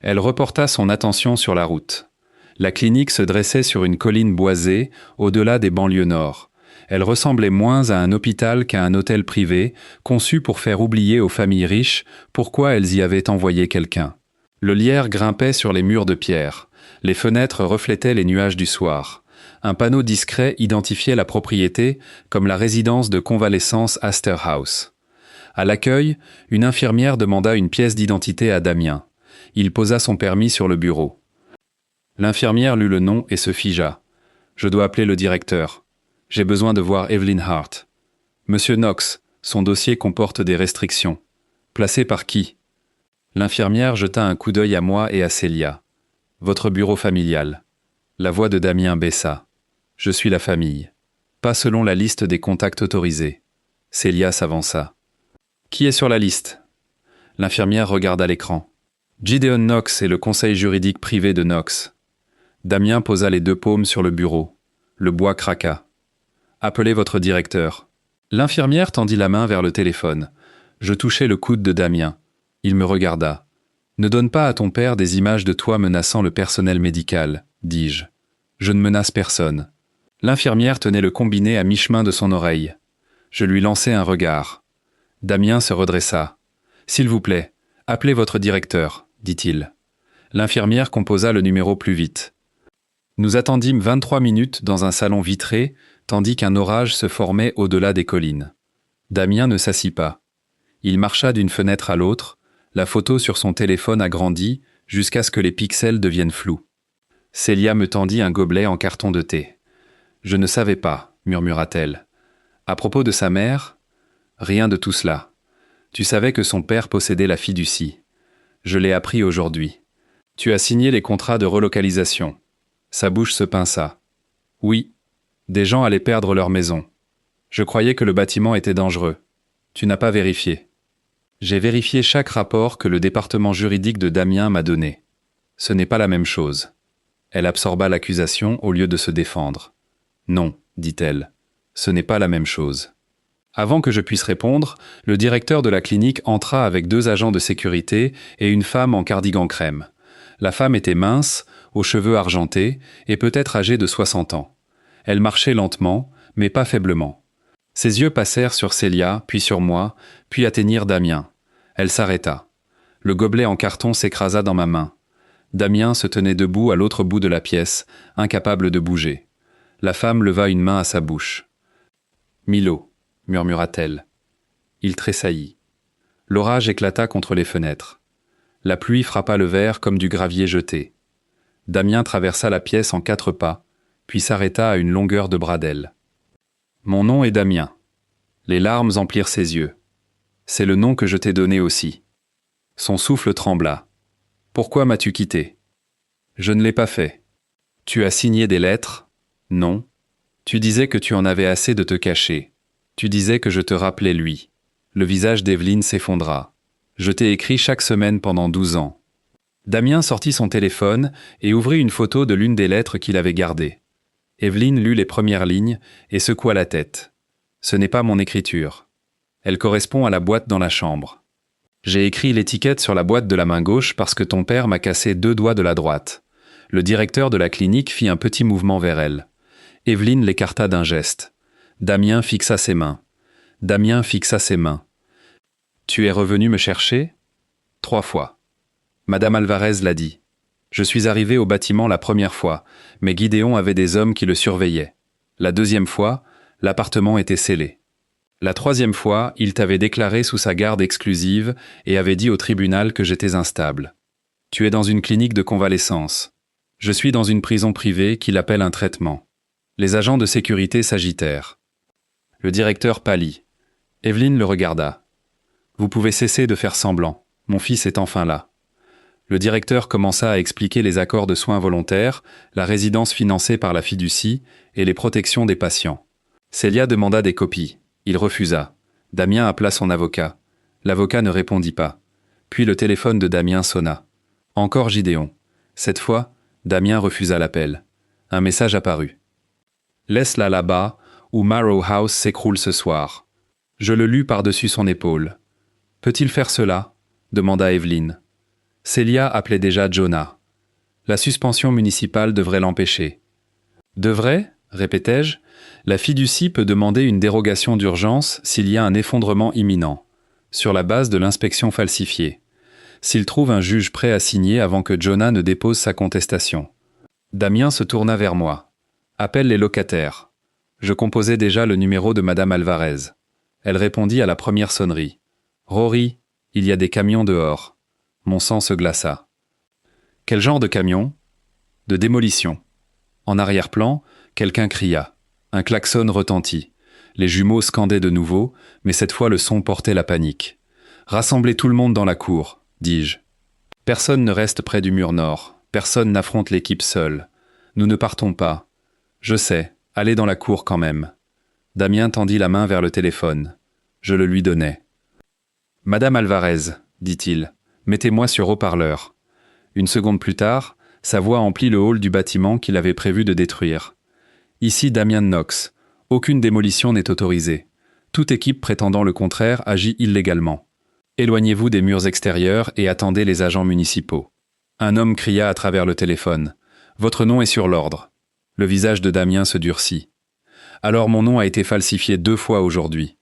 Elle reporta son attention sur la route. La clinique se dressait sur une colline boisée, au-delà des banlieues nord. Elle ressemblait moins à un hôpital qu'à un hôtel privé, conçu pour faire oublier aux familles riches pourquoi elles y avaient envoyé quelqu'un. Le lierre grimpait sur les murs de pierre. Les fenêtres reflétaient les nuages du soir. Un panneau discret identifiait la propriété comme la résidence de convalescence Astor House. À l'accueil, une infirmière demanda une pièce d'identité à Damien. Il posa son permis sur le bureau. L'infirmière lut le nom et se figea. « Je dois appeler le directeur. J'ai besoin de voir Evelyn Hart. »« Monsieur Knox, son dossier comporte des restrictions. »« Placé par qui ?» L'infirmière jeta un coup d'œil à moi et à Célia. « Votre bureau familial. » La voix de Damien baissa. « Je suis la famille. Pas selon la liste des contacts autorisés. » Célia s'avança. « Qui est sur la liste ?» L'infirmière regarda l'écran. « Gideon Knox et le conseil juridique privé de Knox. » Damien posa les 2 paumes sur le bureau. Le bois craqua. « Appelez votre directeur. » L'infirmière tendit la main vers le téléphone. Je touchai le coude de Damien. Il me regarda. « Ne donne pas à ton père des images de toi menaçant le personnel médical, dis-je. Je ne menace personne. » L'infirmière tenait le combiné à mi-chemin de son oreille. Je lui lançai un regard. Damien se redressa. « S'il vous plaît, appelez votre directeur, » dit-il. L'infirmière composa le numéro plus vite. Nous attendîmes 23 minutes dans un salon vitré, tandis qu'un orage se formait au-delà des collines. Damien ne s'assit pas. Il marcha d'une fenêtre à l'autre, la photo sur son téléphone agrandit jusqu'à ce que les pixels deviennent flous. Célia me tendit un gobelet en carton de thé. « Je ne savais pas, » murmura-t-elle. « À propos de sa mère, rien de tout cela. Tu savais que son père possédait la fiducie. Je l'ai appris aujourd'hui. Tu as signé les contrats de relocalisation. » Sa bouche se pinça. « Oui, des gens allaient perdre leur maison. Je croyais que le bâtiment était dangereux. Tu n'as pas vérifié. » J'ai vérifié chaque rapport que le département juridique de Damien m'a donné. Ce n'est pas la même chose. Elle absorba l'accusation au lieu de se défendre. « Non, dit-elle, ce n'est pas la même chose. » Avant que je puisse répondre, le directeur de la clinique entra avec 2 agents de sécurité et une femme en cardigan crème. La femme était mince, aux cheveux argentés et peut-être âgée de 60 ans. Elle marchait lentement, mais pas faiblement. Ses yeux passèrent sur Célia, puis sur moi, puis atteignirent Damien. Elle s'arrêta. Le gobelet en carton s'écrasa dans ma main. Damien se tenait debout à l'autre bout de la pièce, incapable de bouger. La femme leva une main à sa bouche. « Milo », murmura-t-elle. Il tressaillit. L'orage éclata contre les fenêtres. La pluie frappa le verre comme du gravier jeté. Damien traversa la pièce en 4 pas, puis s'arrêta à une longueur de bras d'aile. « Mon nom est Damien. » Les larmes emplirent ses yeux. « C'est le nom que je t'ai donné aussi. » Son souffle trembla. « Pourquoi m'as-tu quitté ? » ?»« Je ne l'ai pas fait. »« Tu as signé des lettres ? » ?»« Non. »« Tu disais que tu en avais assez de te cacher. Tu disais que je te rappelais lui. » Le visage d'Evelyn s'effondra. « Je t'ai écrit chaque semaine pendant 12 ans. » Damien sortit son téléphone et ouvrit une photo de l'une des lettres qu'il avait gardées. Evelyn lut les premières lignes et secoua la tête. « Ce n'est pas mon écriture. Elle correspond à la boîte dans la chambre. J'ai écrit l'étiquette sur la boîte de la main gauche parce que ton père m'a cassé 2 doigts de la droite. » Le directeur de la clinique fit un petit mouvement vers elle. Evelyn l'écarta d'un geste. Damien fixa ses mains. Damien fixa ses mains. « Tu es revenu me chercher ? 3 fois. Madame Alvarez l'a dit. Je suis arrivé au bâtiment la première fois, mais Gideon avait des hommes qui le surveillaient. La deuxième fois, l'appartement était scellé. La troisième fois, il t'avait déclaré sous sa garde exclusive et avait dit au tribunal que j'étais instable. Tu es dans une clinique de convalescence. Je suis dans une prison privée qu'il appelle un traitement. Les agents de sécurité s'agitèrent. Le directeur pâlit. Evelyn le regarda. Vous pouvez cesser de faire semblant. Mon fils est enfin là. Le directeur commença à expliquer les accords de soins volontaires, la résidence financée par la fiducie et les protections des patients. Célia demanda des copies. Il refusa. Damien appela son avocat. L'avocat ne répondit pas. Puis le téléphone de Damien sonna. Encore Gideon. Cette fois, Damien refusa l'appel. Un message apparut. « Laisse-la là-bas, ou Marrow House s'écroule ce soir. » Je le lus par-dessus son épaule. « Peut-il faire cela ?» demanda Evelyn. Célia appelait déjà Jonah. La suspension municipale devrait l'empêcher. « Devrait ?» répétai-je. La fiducie peut demander une dérogation d'urgence s'il y a un effondrement imminent, sur la base de l'inspection falsifiée. S'il trouve un juge prêt à signer avant que Jonah ne dépose sa contestation. Damien se tourna vers moi. « Appelle les locataires. » Je composais déjà le numéro de Madame Alvarez. Elle répondit à la première sonnerie. « Rory, il y a des camions dehors. » Mon sang se glaça. « Quel genre de camion ?»« De démolition. » En arrière-plan, quelqu'un cria. Un klaxon retentit. Les jumeaux scandaient de nouveau, mais cette fois le son portait la panique. « Rassemblez tout le monde dans la cour, dis-je. Personne ne reste près du mur nord. Personne n'affronte l'équipe seule. Nous ne partons pas. Je sais, allez dans la cour quand même. » Damien tendit la main vers le téléphone. Je le lui donnai. « Madame Alvarez, dit-il, mettez-moi sur haut-parleur. » Une seconde plus tard, sa voix emplit le hall du bâtiment qu'il avait prévu de détruire. Ici Damien Knox. Aucune démolition n'est autorisée. Toute équipe prétendant le contraire agit illégalement. Éloignez-vous des murs extérieurs et attendez les agents municipaux. Un homme cria à travers le téléphone. « Votre nom est sur l'ordre. » Le visage de Damien se durcit. « Alors mon nom a été falsifié 2 fois aujourd'hui. »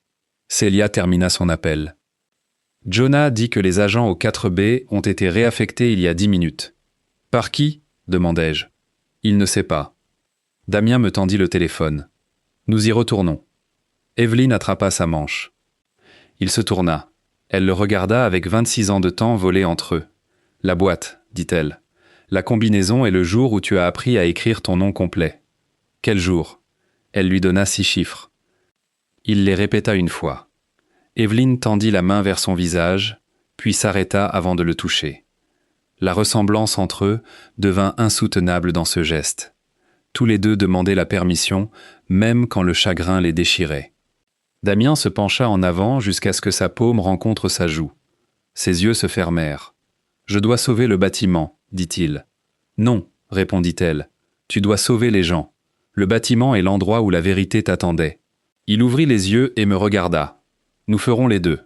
Célia termina son appel. Jonah dit que les agents au 4B ont été réaffectés il y a 10 minutes. « Par qui ?» demandai-je. « Il ne sait pas. » Damien me tendit le téléphone. « Nous y retournons. » Evelyn attrapa sa manche. Il se tourna. Elle le regarda avec 26 ans de temps volés entre eux. « La boîte, dit-elle. La combinaison est le jour où tu as appris à écrire ton nom complet. »« Quel jour ?» Elle lui donna 6 chiffres. Il les répéta une fois. Evelyn tendit la main vers son visage, puis s'arrêta avant de le toucher. La ressemblance entre eux devint insoutenable dans ce geste. Tous les deux demandaient la permission, même quand le chagrin les déchirait. Damien se pencha en avant jusqu'à ce que sa paume rencontre sa joue. Ses yeux se fermèrent. « Je dois sauver le bâtiment, dit-il. »« Non, répondit-elle. Tu dois sauver les gens. Le bâtiment est l'endroit où la vérité t'attendait. » Il ouvrit les yeux et me regarda. « Nous ferons les deux. »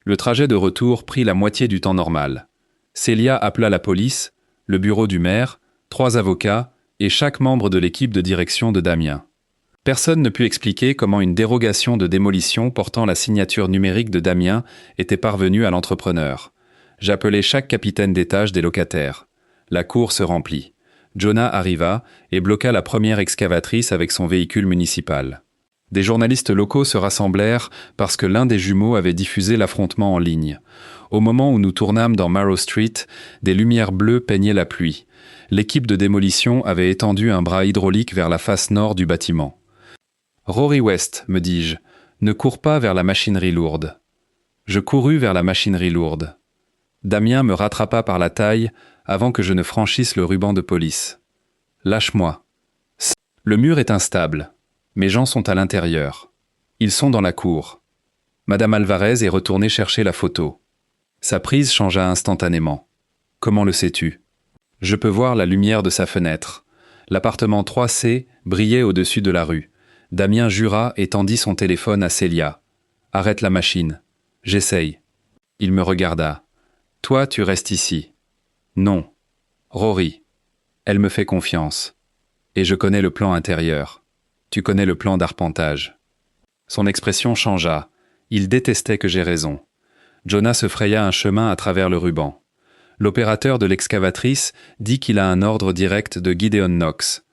Le trajet de retour prit la moitié du temps normal. Célia appela la police, le bureau du maire, 3 avocats et chaque membre de l'équipe de direction de Damien. Personne ne put expliquer comment une dérogation de démolition portant la signature numérique de Damien était parvenue à l'entrepreneur. J'appelai chaque capitaine d'étage des locataires. La cour se remplit. Jonah arriva et bloqua la première excavatrice avec son véhicule municipal. Des journalistes locaux se rassemblèrent parce que l'un des jumeaux avait diffusé l'affrontement en ligne. Au moment où nous tournâmes dans Marrow Street, des lumières bleues peignaient la pluie. L'équipe de démolition avait étendu un bras hydraulique vers la face nord du bâtiment. « Rory West, me dis-je, ne cours pas vers la machinerie lourde. » Je courus vers la machinerie lourde. Damien me rattrapa par la taille avant que je ne franchisse le ruban de police. « Lâche-moi. » Le mur est instable. Mes gens sont à l'intérieur. Ils sont dans la cour. Madame Alvarez est retournée chercher la photo. Sa prise changea instantanément. Comment le sais-tu ? Je peux voir la lumière de sa fenêtre. L'appartement 3C brillait au-dessus de la rue. Damien jura et tendit son téléphone à Célia. « Arrête la machine. »« J'essaye. » Il me regarda. « Toi, tu restes ici. »« Non. »« Rory. » Elle me fait confiance. Et je connais le plan intérieur. Tu connais le plan d'arpentage. Son expression changea. Il détestait que j'aie raison. Jonah se fraya un chemin à travers le ruban. L'opérateur de l'excavatrice dit qu'il a un ordre direct de Gideon Knox.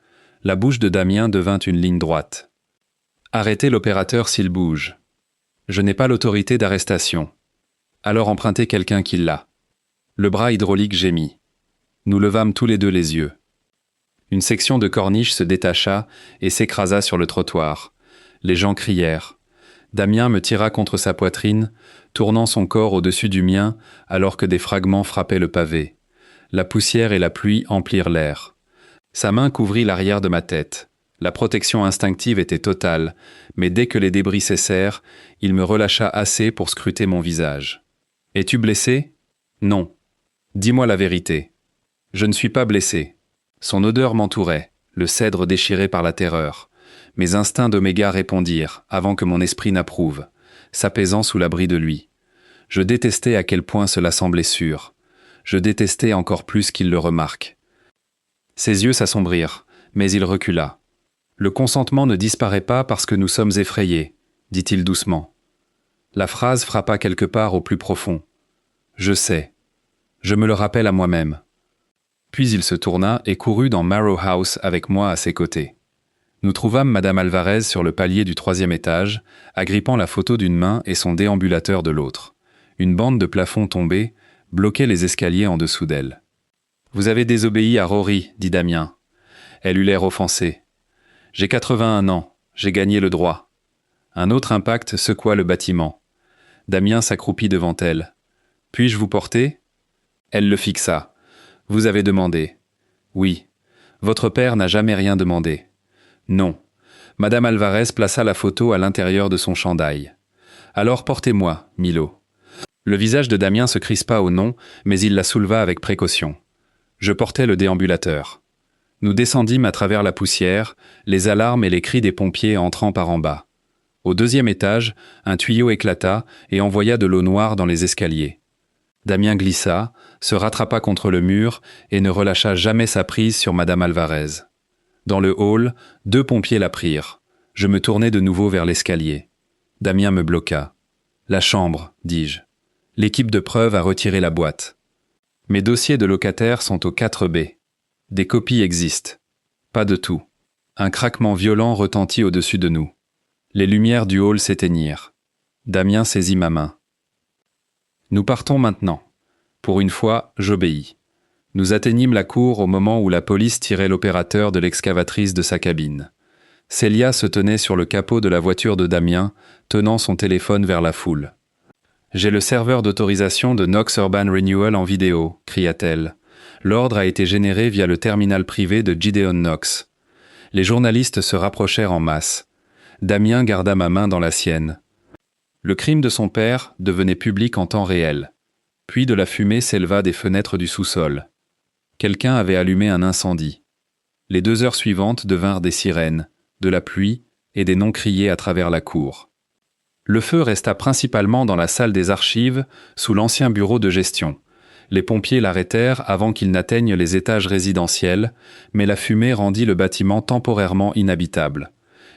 La bouche de Damien devint une ligne droite. Arrêtez l'opérateur s'il bouge. Je n'ai pas l'autorité d'arrestation. Alors empruntez quelqu'un qui l'a. Le bras hydraulique gémit. Nous levâmes tous les deux les yeux. Une section de corniche se détacha et s'écrasa sur le trottoir. Les gens crièrent. Damien me tira contre sa poitrine, tournant son corps au-dessus du mien alors que des fragments frappaient le pavé. La poussière et la pluie emplirent l'air. Sa main couvrit l'arrière de ma tête. La protection instinctive était totale, mais dès que les débris cessèrent, il me relâcha assez pour scruter mon visage. « Es-tu blessé ? » ?»« Non. »« Dis-moi la vérité. »« Je ne suis pas blessé. » Son odeur m'entourait, le cèdre déchiré par la terreur. Mes instincts d'oméga répondirent, avant que mon esprit n'approuve, s'apaisant sous l'abri de lui. Je détestais à quel point cela semblait sûr. Je détestais encore plus qu'il le remarque. Ses yeux s'assombrirent, mais il recula. « Le consentement ne disparaît pas parce que nous sommes effrayés, » dit-il doucement. La phrase frappa quelque part au plus profond. Je sais. Je me le rappelle à moi-même. Puis il se tourna et courut dans Marrow House avec moi à ses côtés. Nous trouvâmes Madame Alvarez sur le palier du 3e étage, agrippant la photo d'une main et son déambulateur de l'autre. Une bande de plafond tombée bloquait les escaliers en dessous d'elle. « Vous avez désobéi à Rory, dit Damien. » Elle eut l'air offensée. « J'ai 81 ans, j'ai gagné le droit. » Un autre impact secoua le bâtiment. Damien s'accroupit devant elle. « Puis-je vous porter ?» Elle le fixa. « Vous avez demandé. »« Oui. Votre père n'a jamais rien demandé. »« Non. » Madame Alvarez plaça la photo à l'intérieur de son chandail. « Alors portez-moi, Milo. » Le visage de Damien se crispa au nom, mais il la souleva avec précaution. Je portais le déambulateur. Nous descendîmes à travers la poussière, les alarmes et les cris des pompiers entrant par en bas. Au 2e étage, un tuyau éclata et envoya de l'eau noire dans les escaliers. Damien glissa, se rattrapa contre le mur et ne relâcha jamais sa prise sur Madame Alvarez. Dans le hall, 2 pompiers la prirent. Je me tournai de nouveau vers l'escalier. Damien me bloqua. « La chambre, dis-je. L'équipe de preuve a retiré la boîte. Mes dossiers de locataires sont au 4B. Des copies existent. Pas de tout. » Un craquement violent retentit au-dessus de nous. Les lumières du hall s'éteignirent. Damien saisit ma main. « Nous partons maintenant. Pour une fois, j'obéis. » Nous atteignîmes la cour au moment où la police tirait l'opérateur de l'excavatrice de sa cabine. Célia se tenait sur le capot de la voiture de Damien, tenant son téléphone vers la foule. « J'ai le serveur d'autorisation de Knox Urban Renewal en vidéo, » cria-t-elle. L'ordre a été généré via le terminal privé de Gideon Knox. Les journalistes se rapprochèrent en masse. Damien garda ma main dans la sienne. Le crime de son père devenait public en temps réel. Puis de la fumée s'éleva des fenêtres du sous-sol. Quelqu'un avait allumé un incendie. Les 2 heures suivantes devinrent des sirènes, de la pluie et des noms criés à travers la cour. Le feu resta principalement dans la salle des archives, sous l'ancien bureau de gestion. Les pompiers l'arrêtèrent avant qu'il n'atteigne les étages résidentiels, mais la fumée rendit le bâtiment temporairement inhabitable.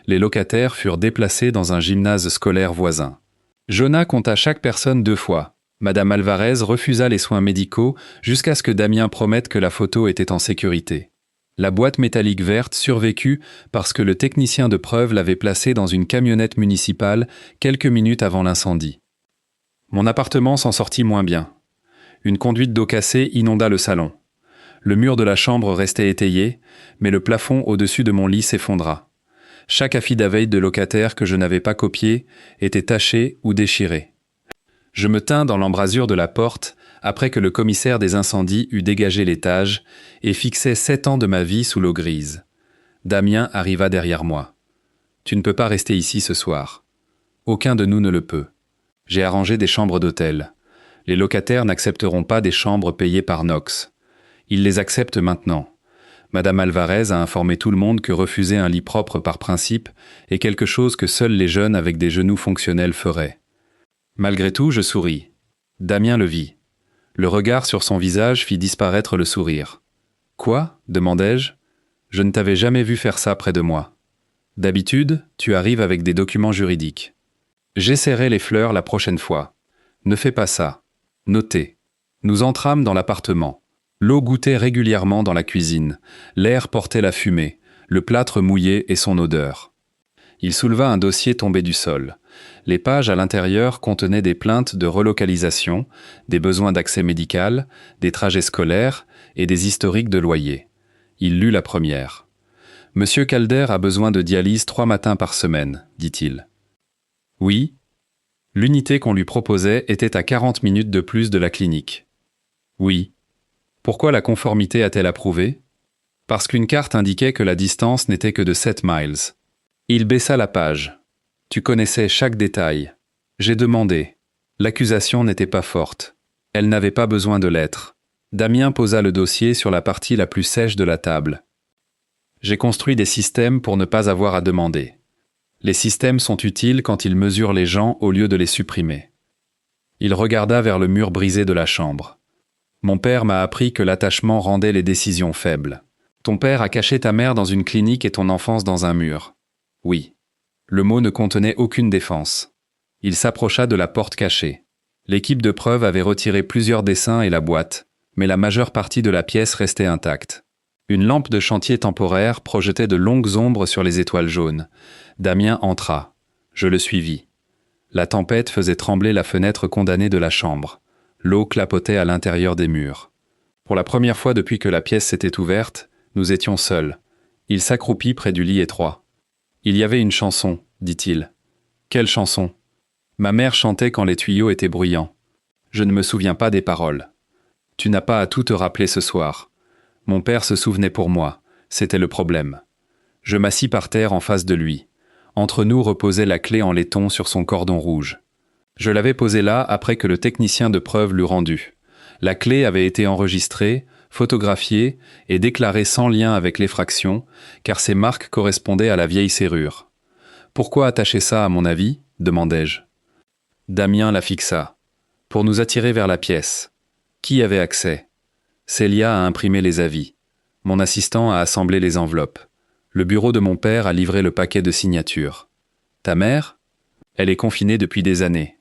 Les locataires furent déplacés dans un gymnase scolaire voisin. Jonah compta chaque personne 2 fois. Madame Alvarez refusa les soins médicaux jusqu'à ce que Damien promette que la photo était en sécurité. La boîte métallique verte survécut parce que le technicien de preuve l'avait placée dans une camionnette municipale quelques minutes avant l'incendie. Mon appartement s'en sortit moins bien. Une conduite d'eau cassée inonda le salon. Le mur de la chambre restait étayé, mais le plafond au-dessus de mon lit s'effondra. Chaque affidavit de locataire que je n'avais pas copié était taché ou déchiré. Je me tins dans l'embrasure de la porte après que le commissaire des incendies eut dégagé l'étage et fixait 7 ans de ma vie sous l'eau grise. Damien arriva derrière moi. « Tu ne peux pas rester ici ce soir. » « Aucun de nous ne le peut. J'ai arrangé des chambres d'hôtel. Les locataires n'accepteront pas des chambres payées par Knox. Ils les acceptent maintenant. Madame Alvarez a informé tout le monde que refuser un lit propre par principe est quelque chose que seuls les jeunes avec des genoux fonctionnels feraient. Malgré tout, je souris. Damien le vit. Le regard sur son visage fit disparaître le sourire. « Quoi ?» demandai-je. « Je ne t'avais jamais vu faire ça près de moi. D'habitude, tu arrives avec des documents juridiques. J'essaierai les fleurs la prochaine fois. Ne fais pas ça. Notez. Nous entrâmes dans l'appartement. L'eau goûtait régulièrement dans la cuisine. L'air portait la fumée, le plâtre mouillé et son odeur. Il souleva un dossier tombé du sol. Les pages à l'intérieur contenaient des plaintes de relocalisation, des besoins d'accès médical, des trajets scolaires et des historiques de loyer. Il lut la première. « Monsieur Calder a besoin de dialyse 3 matins par semaine, dit-il. »« Oui. » L'unité qu'on lui proposait était à 40 minutes de plus de la clinique. « Oui. » Pourquoi la conformité a-t-elle approuvé ? Parce qu'une carte indiquait que la distance n'était que de 7 miles. Il baissa la page. Tu connaissais chaque détail. J'ai demandé. L'accusation n'était pas forte. Elle n'avait pas besoin de l'être. Damien posa le dossier sur la partie la plus sèche de la table. J'ai construit des systèmes pour ne pas avoir à demander. Les systèmes sont utiles quand ils mesurent les gens au lieu de les supprimer. Il regarda vers le mur brisé de la chambre. Mon père m'a appris que l'attachement rendait les décisions faibles. Ton père a caché ta mère dans une clinique et ton enfance dans un mur. Oui. Le mot ne contenait aucune défense. Il s'approcha de la porte cachée. L'équipe de preuve avait retiré plusieurs dessins et la boîte, mais la majeure partie de la pièce restait intacte. Une lampe de chantier temporaire projetait de longues ombres sur les étoiles jaunes. Damien entra. Je le suivis. La tempête faisait trembler la fenêtre condamnée de la chambre. L'eau clapotait à l'intérieur des murs. Pour la première fois depuis que la pièce s'était ouverte, nous étions seuls. Il s'accroupit près du lit étroit. « Il y avait une chanson, dit-il. »« Quelle chanson ?»« Ma mère chantait quand les tuyaux étaient bruyants. Je ne me souviens pas des paroles. Tu n'as pas à tout te rappeler ce soir. Mon père se souvenait pour moi. C'était le problème. Je m'assis par terre en face de lui. Entre nous reposait la clé en laiton sur son cordon rouge. Je l'avais posée là après que le technicien de preuve l'eût rendue. La clé avait été enregistrée, photographiée et déclarée sans lien avec l'effraction, car ces marques correspondaient à la vieille serrure. « Pourquoi attacher ça, à mon avis ?» demandai-je. Damien la fixa. « Pour nous attirer vers la pièce. Qui avait accès ? Célia a imprimé les avis. Mon assistant a assemblé les enveloppes. Le bureau de mon père a livré le paquet de signatures. Ta mère ? Elle est confinée depuis des années.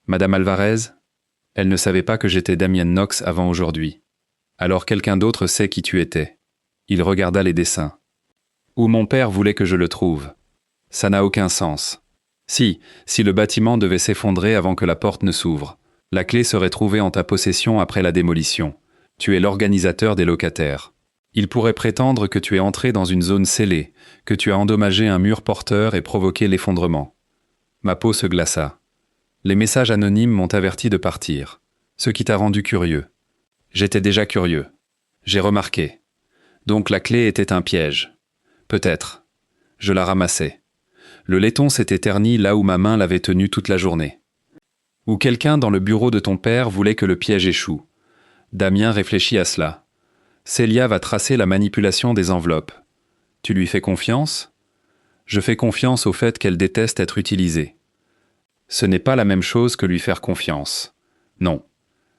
Madame Alvarez ? Elle ne savait pas que j'étais Damien Knox avant aujourd'hui. Alors quelqu'un d'autre sait qui tu étais. » Il regarda les dessins. « Où mon père voulait que je le trouve. Ça n'a aucun sens. Si le bâtiment devait s'effondrer avant que la porte ne s'ouvre, la clé serait trouvée en ta possession après la démolition. Tu es l'organisateur des locataires. Il pourrait prétendre que tu es entré dans une zone scellée, que tu as endommagé un mur porteur et provoqué l'effondrement. » Ma peau se glaça. Les messages anonymes m'ont averti de partir, ce qui t'a rendu curieux. J'étais déjà curieux. J'ai remarqué. Donc la clé était un piège. Peut-être. Je la ramassais. Le laiton s'était terni là où ma main l'avait tenu toute la journée. Ou quelqu'un dans le bureau de ton père voulait que le piège échoue. Damien réfléchit à cela. Célia va tracer la manipulation des enveloppes. Tu lui fais confiance ? Je fais confiance au fait qu'elle déteste être utilisée. Ce n'est pas la même chose que lui faire confiance. Non.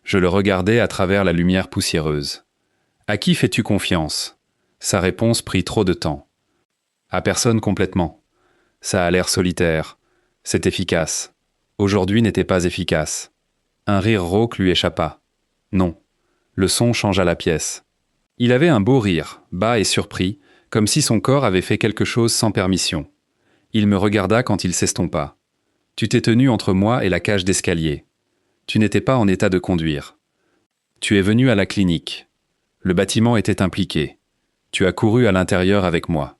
Je le regardais à travers la lumière poussiéreuse. À qui fais-tu confiance ? Sa réponse prit trop de temps. À personne complètement. Ça a l'air solitaire. C'est efficace. Aujourd'hui n'était pas efficace. Un rire rauque lui échappa. Non. Le son changea la pièce. Il avait un beau rire, bas et surpris, comme si son corps avait fait quelque chose sans permission. Il me regarda quand il s'estompa. Tu t'es tenu entre moi et la cage d'escalier. Tu n'étais pas en état de conduire. Tu es venu à la clinique. Le bâtiment était impliqué. Tu as couru à l'intérieur avec moi.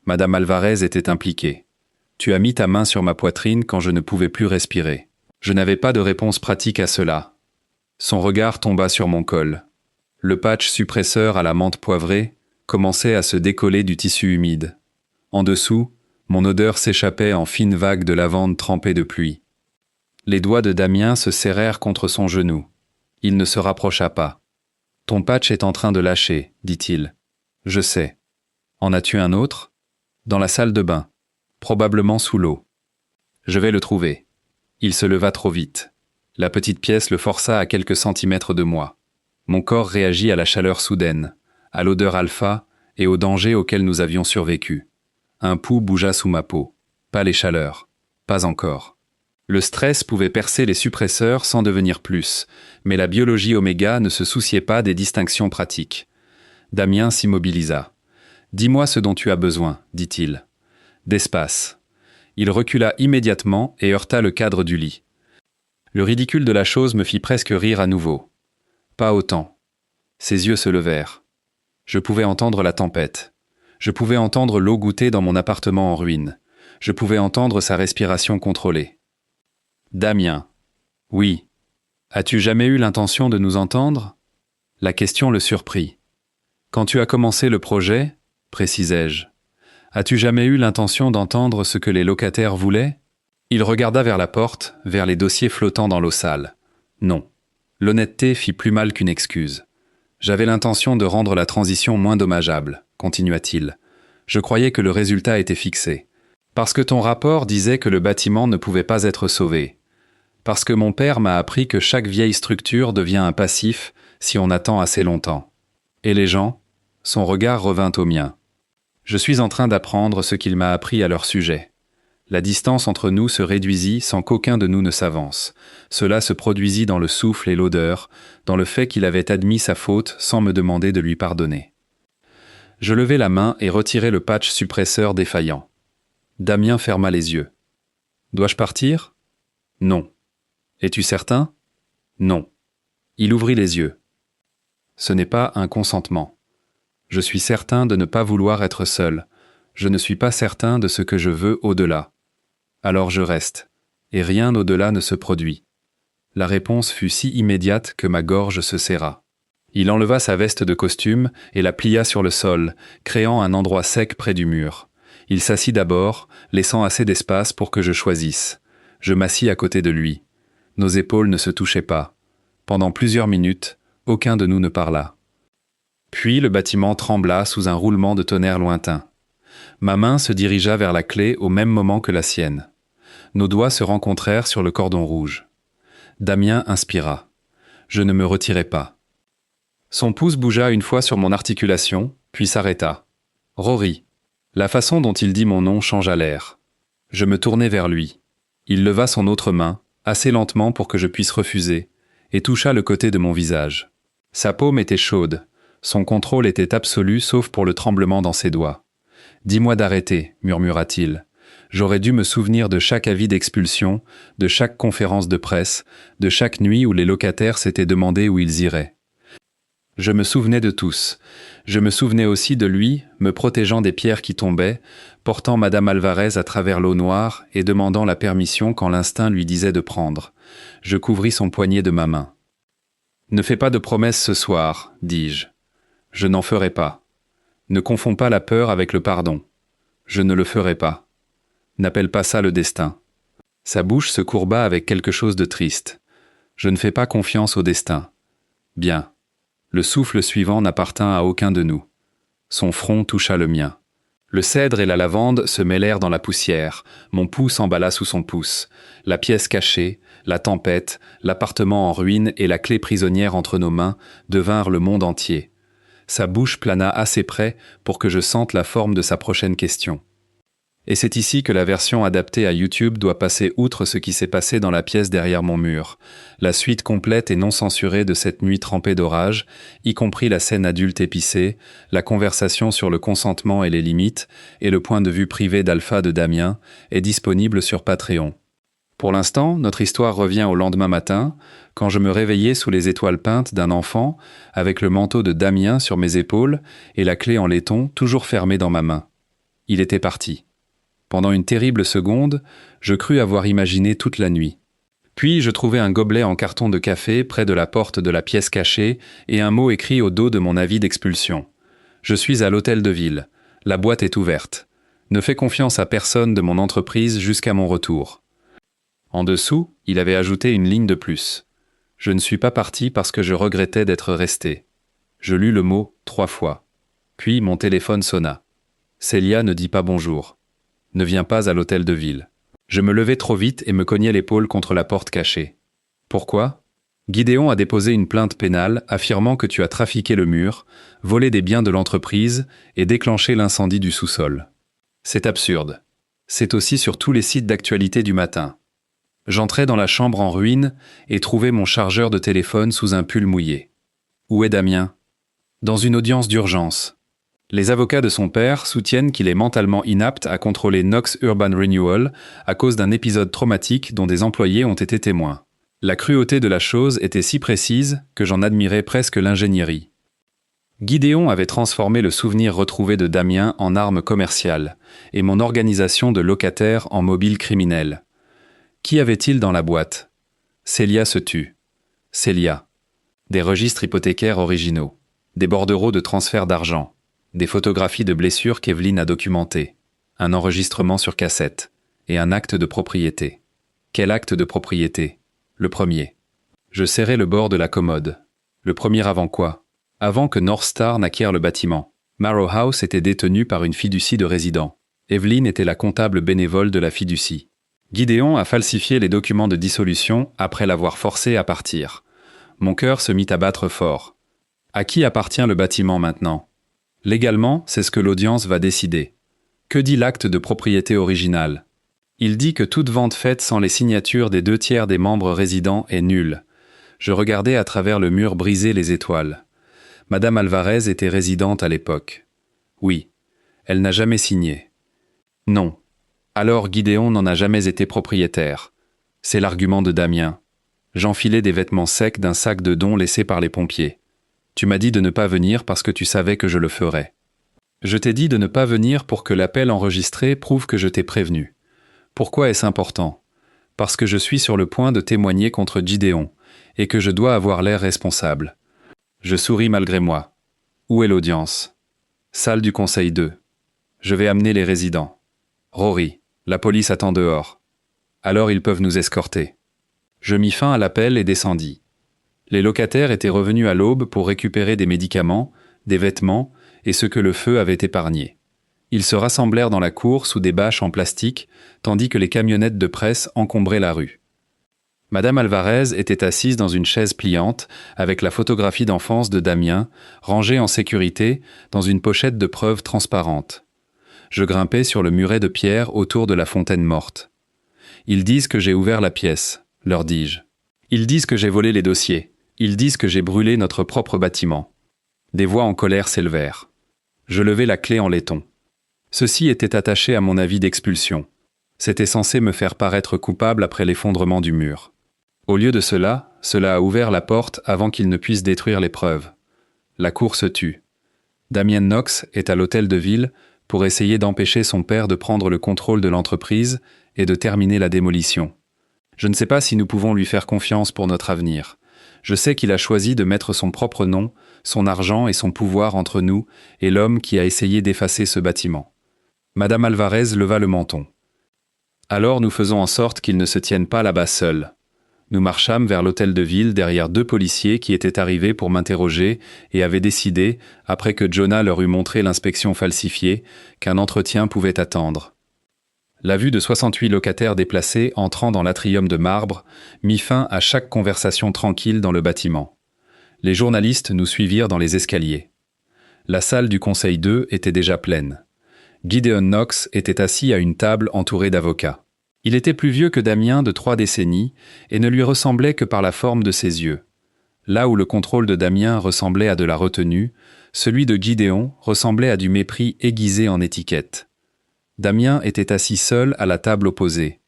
Madame Alvarez était impliquée. Tu as mis ta main sur ma poitrine quand je ne pouvais plus respirer. Je n'avais pas de réponse pratique à cela. Son regard tomba sur mon col. Le patch suppresseur à la menthe poivrée commençait à se décoller du tissu humide. En dessous, mon odeur s'échappait en fines vagues de lavande trempée de pluie. Les doigts de Damien se serrèrent contre son genou. Il ne se rapprocha pas. « Ton patch est en train de lâcher, dit-il. Je sais. En as-tu un autre ? Dans la salle de bain. Probablement sous l'eau. Je vais le trouver. » Il se leva trop vite. La petite pièce le força à quelques centimètres de moi. Mon corps réagit à la chaleur soudaine, à l'odeur alpha et au danger auquel nous avions survécu. Un pouls bougea sous ma peau. Pas les chaleurs. Pas encore. Le stress pouvait percer les suppresseurs sans devenir plus, mais la biologie oméga ne se souciait pas des distinctions pratiques. Damien s'immobilisa. « Dis-moi ce dont tu as besoin, dit-il. »« D'espace. » Il recula immédiatement et heurta le cadre du lit. Le ridicule de la chose me fit presque rire à nouveau. Pas autant. Ses yeux se levèrent. Je pouvais entendre la tempête. Je pouvais entendre l'eau goutter dans mon appartement en ruine. Je pouvais entendre sa respiration contrôlée. Damien. Oui. As-tu jamais eu l'intention de nous entendre ? La question le surprit. Quand tu as commencé le projet, précisai-je, as-tu jamais eu l'intention d'entendre ce que les locataires voulaient ? Il regarda vers la porte, vers les dossiers flottants dans l'eau sale. Non. L'honnêteté fit plus mal qu'une excuse. J'avais l'intention de rendre la transition moins dommageable, continua-t-il. Je croyais que le résultat était fixé. Parce que ton rapport disait que le bâtiment ne pouvait pas être sauvé. Parce que mon père m'a appris que chaque vieille structure devient un passif si on attend assez longtemps. Et les gens ? Son regard revint au mien. Je suis en train d'apprendre ce qu'il m'a appris à leur sujet. La distance entre nous se réduisit sans qu'aucun de nous ne s'avance. Cela se produisit dans le souffle et l'odeur, dans le fait qu'il avait admis sa faute sans me demander de lui pardonner. Je levai la main et retirai le patch suppresseur défaillant. Damien ferma les yeux. « Dois-je partir ? » ?»« Non. »« Es-tu certain ? » ?»« Non. » Il ouvrit les yeux. « Ce n'est pas un consentement. Je suis certain de ne pas vouloir être seul. Je ne suis pas certain de ce que je veux au-delà. Alors je reste, et rien au-delà ne se produit. » La réponse fut si immédiate que ma gorge se serra. Il enleva sa veste de costume et la plia sur le sol, créant un endroit sec près du mur. Il s'assit d'abord, laissant assez d'espace pour que je choisisse. Je m'assis à côté de lui. Nos épaules ne se touchaient pas. Pendant plusieurs minutes, aucun de nous ne parla. Puis le bâtiment trembla sous un roulement de tonnerre lointain. Ma main se dirigea vers la clé au même moment que la sienne. Nos doigts se rencontrèrent sur le cordon rouge. Damien inspira. Je ne me retirai pas. Son pouce bougea une fois sur mon articulation, puis s'arrêta. « Rory !» La façon dont il dit mon nom changea l'air. Je me tournai vers lui. Il leva son autre main, assez lentement pour que je puisse refuser, et toucha le côté de mon visage. Sa paume était chaude. Son contrôle était absolu sauf pour le tremblement dans ses doigts. « Dis-moi d'arrêter, murmura-t-il. J'aurais dû me souvenir de chaque avis d'expulsion, de chaque conférence de presse, de chaque nuit où les locataires s'étaient demandé où ils iraient. Je me souvenais de tous. Je me souvenais aussi de lui, me protégeant des pierres qui tombaient, portant Madame Alvarez à travers l'eau noire et demandant la permission quand l'instinct lui disait de prendre. Je couvris son poignet de ma main. « Ne fais pas de promesses ce soir, dis-je. Je n'en ferai pas. Ne confonds pas la peur avec le pardon. Je ne le ferai pas. N'appelle pas ça le destin. » Sa bouche se courba avec quelque chose de triste. « Je ne fais pas confiance au destin. » Bien. Le souffle suivant n'appartint à aucun de nous. Son front toucha le mien. Le cèdre et la lavande se mêlèrent dans la poussière. Mon pouce emballa sous son pouce. La pièce cachée, la tempête, l'appartement en ruine et la clé prisonnière entre nos mains devinrent le monde entier. Sa bouche plana assez près pour que je sente la forme de sa prochaine question. Et c'est ici que la version adaptée à YouTube doit passer outre ce qui s'est passé dans la pièce derrière mon mur. La suite complète et non censurée de cette nuit trempée d'orage, y compris la scène adulte épicée, la conversation sur le consentement et les limites, et le point de vue privé d'Alpha de Damien, est disponible sur Patreon. Pour l'instant, notre histoire revient au lendemain matin, quand je me réveillais sous les étoiles peintes d'un enfant, avec le manteau de Damien sur mes épaules et la clé en laiton toujours fermée dans ma main. Il était parti. Pendant une terrible seconde, je crus avoir imaginé toute la nuit. Puis je trouvai un gobelet en carton de café près de la porte de la pièce cachée et un mot écrit au dos de mon avis d'expulsion. « Je suis à l'hôtel de ville. La boîte est ouverte. Ne fais confiance à personne de mon entreprise jusqu'à mon retour. » En dessous, il avait ajouté une ligne de plus. « Je ne suis pas parti parce que je regrettais d'être resté. » Je lus le mot 3 fois. Puis mon téléphone sonna. Célia ne dit pas bonjour. Ne viens pas à l'hôtel de ville. Je me levai trop vite et me cognai l'épaule contre la porte cachée. Pourquoi ? Gideon a déposé une plainte pénale affirmant que tu as trafiqué le mur, volé des biens de l'entreprise et déclenché l'incendie du sous-sol. C'est absurde. C'est aussi sur tous les sites d'actualité du matin. J'entrai dans la chambre en ruine et trouvai mon chargeur de téléphone sous un pull mouillé. Où est Damien ? Dans une audience d'urgence. Les avocats de son père soutiennent qu'il est mentalement inapte à contrôler Knox Urban Renewal à cause d'un épisode traumatique dont des employés ont été témoins. La cruauté de la chose était si précise que j'en admirais presque l'ingénierie. Gideon avait transformé le souvenir retrouvé de Damien en arme commerciale et mon organisation de locataires en mobile criminel. Qu'y avait-il dans la boîte ? Célia se tue. Célia. Des registres hypothécaires originaux. Des bordereaux de transfert d'argent. Des photographies de blessures qu'Evelyne a documentées. Un enregistrement sur cassette. Et un acte de propriété. Quel acte de propriété ? Le premier. Je serrai le bord de la commode. Le premier avant quoi ? Avant que North Star n'acquiert le bâtiment. Marrow House était détenu par une fiducie de résidents. Evelyne était la comptable bénévole de la fiducie. Gideon a falsifié les documents de dissolution après l'avoir forcé à partir. Mon cœur se mit à battre fort. À qui appartient le bâtiment maintenant ? Légalement, c'est ce que l'audience va décider. Que dit l'acte de propriété original ? Il dit que toute vente faite sans les signatures des 2/3 des membres résidents est nulle. Je regardais à travers le mur brisé les étoiles. Madame Alvarez était résidente à l'époque. Oui, elle n'a jamais signé. Non. Alors Gideon n'en a jamais été propriétaire. C'est l'argument de Damien. J'enfilais des vêtements secs d'un sac de dons laissé par les pompiers. Tu m'as dit de ne pas venir parce que tu savais que je le ferais. Je t'ai dit de ne pas venir pour que l'appel enregistré prouve que je t'ai prévenu. Pourquoi est-ce important ? Parce que je suis sur le point de témoigner contre Gideon, et que je dois avoir l'air responsable. Je souris malgré moi. Où est l'audience ? Salle du Conseil 2. Je vais amener les résidents. Rory, la police attend dehors. Alors ils peuvent nous escorter. Je mis fin à l'appel et descendis. Les locataires étaient revenus à l'aube pour récupérer des médicaments, des vêtements et ce que le feu avait épargné. Ils se rassemblèrent dans la cour sous des bâches en plastique, tandis que les camionnettes de presse encombraient la rue. Madame Alvarez était assise dans une chaise pliante, avec la photographie d'enfance de Damien, rangée en sécurité dans une pochette de preuves transparente. Je grimpais sur le muret de pierre autour de la fontaine morte. Ils disent que j'ai ouvert la pièce, leur dis-je. Ils disent que j'ai volé les dossiers. Ils disent que j'ai brûlé notre propre bâtiment. Des voix en colère s'élevèrent. Je levai la clé en laiton. Ceci était attaché à mon avis d'expulsion. C'était censé me faire paraître coupable après l'effondrement du mur. Au lieu de cela, cela a ouvert la porte avant qu'ils ne puissent détruire les preuves. La cour se tut. Damien Knox est à l'hôtel de ville pour essayer d'empêcher son père de prendre le contrôle de l'entreprise et de terminer la démolition. Je ne sais pas si nous pouvons lui faire confiance pour notre avenir. Je sais qu'il a choisi de mettre son propre nom, son argent et son pouvoir entre nous et l'homme qui a essayé d'effacer ce bâtiment. Madame Alvarez leva le menton. Alors nous faisons en sorte qu'il ne se tienne pas là-bas seul. Nous marchâmes vers l'hôtel de ville derrière 2 policiers qui étaient arrivés pour m'interroger et avaient décidé, après que Jonah leur eut montré l'inspection falsifiée, qu'un entretien pouvait attendre. La vue de 68 locataires déplacés entrant dans l'atrium de marbre mit fin à chaque conversation tranquille dans le bâtiment. Les journalistes nous suivirent dans les escaliers. La salle du Conseil 2 était déjà pleine. Gideon Knox était assis à une table entourée d'avocats. Il était plus vieux que Damien de 3 décennies et ne lui ressemblait que par la forme de ses yeux. Là où le contrôle de Damien ressemblait à de la retenue, celui de Gideon ressemblait à du mépris aiguisé en étiquette. Damien était assis seul à la table opposée.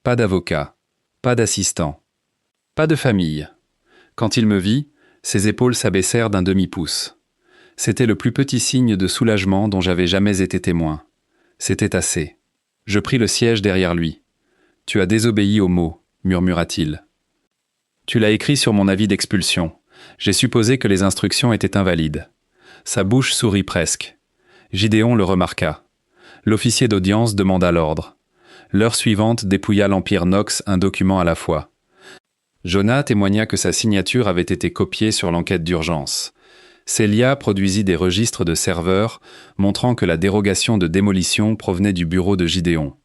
Pas d'avocat, pas d'assistant, pas de famille. Quand il me vit, ses épaules s'abaissèrent d'un demi-pouce. C'était le plus petit signe de soulagement dont j'avais jamais été témoin. C'était assez. Je pris le siège derrière lui. « Tu as désobéi aux mots », murmura-t-il. « Tu l'as écrit sur mon avis d'expulsion. J'ai supposé que les instructions étaient invalides. » Sa bouche sourit presque. Gideon le remarqua. L'officier d'audience demanda l'ordre. L'heure suivante dépouilla l'Empire Knox un document à la fois. Jonah témoigna que sa signature avait été copiée sur l'enquête d'urgence. Célia produisit des registres de serveurs montrant que la dérogation de démolition provenait du bureau de Gideon.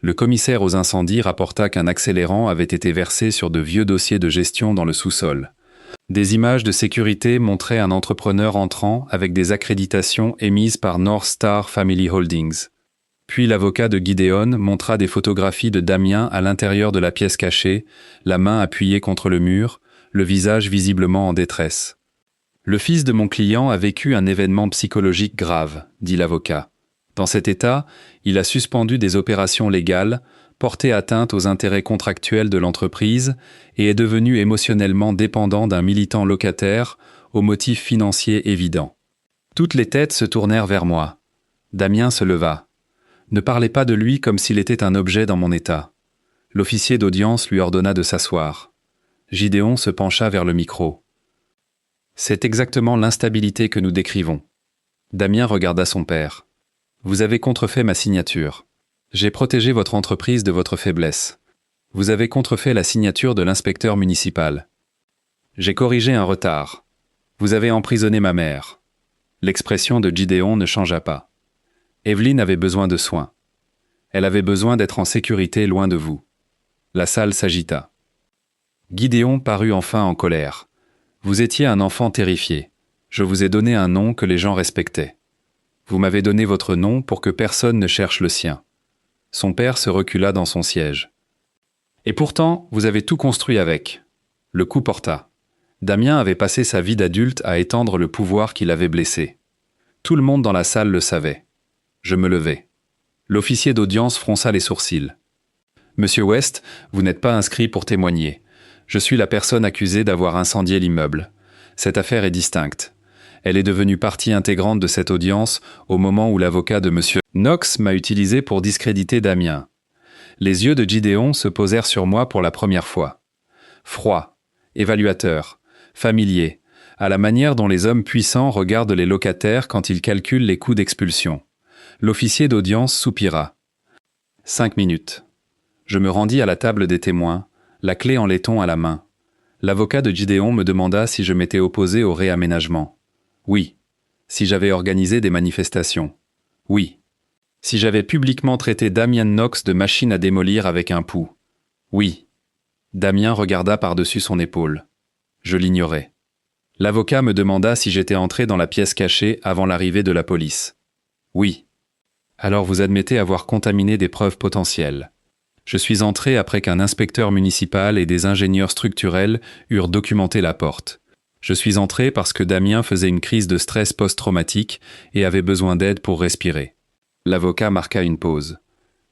Le commissaire aux incendies rapporta qu'un accélérant avait été versé sur de vieux dossiers de gestion dans le sous-sol. Des images de sécurité montraient un entrepreneur entrant avec des accréditations émises par North Star Family Holdings. Puis l'avocat de Gideon montra des photographies de Damien à l'intérieur de la pièce cachée, la main appuyée contre le mur, le visage visiblement en détresse. « Le fils de mon client a vécu un événement psychologique grave, dit l'avocat. Dans cet état, il a suspendu des opérations légales, porté atteinte aux intérêts contractuels de l'entreprise et est devenu émotionnellement dépendant d'un militant locataire aux motifs financiers évidents. Toutes les têtes se tournèrent vers moi. Damien se leva. Ne parlez pas de lui comme s'il était un objet dans mon état. L'officier d'audience lui ordonna de s'asseoir. Gideon se pencha vers le micro. C'est exactement l'instabilité que nous décrivons. Damien regarda son père. Vous avez contrefait ma signature. J'ai protégé votre entreprise de votre faiblesse. Vous avez contrefait la signature de l'inspecteur municipal. J'ai corrigé un retard. Vous avez emprisonné ma mère. L'expression de Gideon ne changea pas. Evelyne avait besoin de soins. Elle avait besoin d'être en sécurité loin de vous. La salle s'agita. Gideon parut enfin en colère. Vous étiez un enfant terrifié. Je vous ai donné un nom que les gens respectaient. Vous m'avez donné votre nom pour que personne ne cherche le sien. Son père se recula dans son siège. Et pourtant, vous avez tout construit avec. Le coup porta. Damien avait passé sa vie d'adulte à étendre le pouvoir qui l'avait blessé. Tout le monde dans la salle le savait. Je me levai. L'officier d'audience fronça les sourcils. « Monsieur West, vous n'êtes pas inscrit pour témoigner. Je suis la personne accusée d'avoir incendié l'immeuble. Cette affaire est distincte. Elle est devenue partie intégrante de cette audience au moment où l'avocat de Monsieur Knox m'a utilisé pour discréditer Damien. Les yeux de Gideon se posèrent sur moi pour la première fois. Froid, évaluateur, familier, à la manière dont les hommes puissants regardent les locataires quand ils calculent les coûts d'expulsion. L'officier d'audience soupira. 5 minutes. Je me rendis à la table des témoins, la clé en laiton à la main. L'avocat de Gideon me demanda si je m'étais opposé au réaménagement. Oui. Si j'avais organisé des manifestations. Oui. Si j'avais publiquement traité Damien Knox de machine à démolir avec un pouls. Oui. Damien regarda par-dessus son épaule. Je l'ignorais. L'avocat me demanda si j'étais entré dans la pièce cachée avant l'arrivée de la police. Oui. Alors vous admettez avoir contaminé des preuves potentielles. Je suis entré après qu'un inspecteur municipal et des ingénieurs structurels eurent documenté la porte. Je suis entré parce que Damien faisait une crise de stress post-traumatique et avait besoin d'aide pour respirer. L'avocat marqua une pause.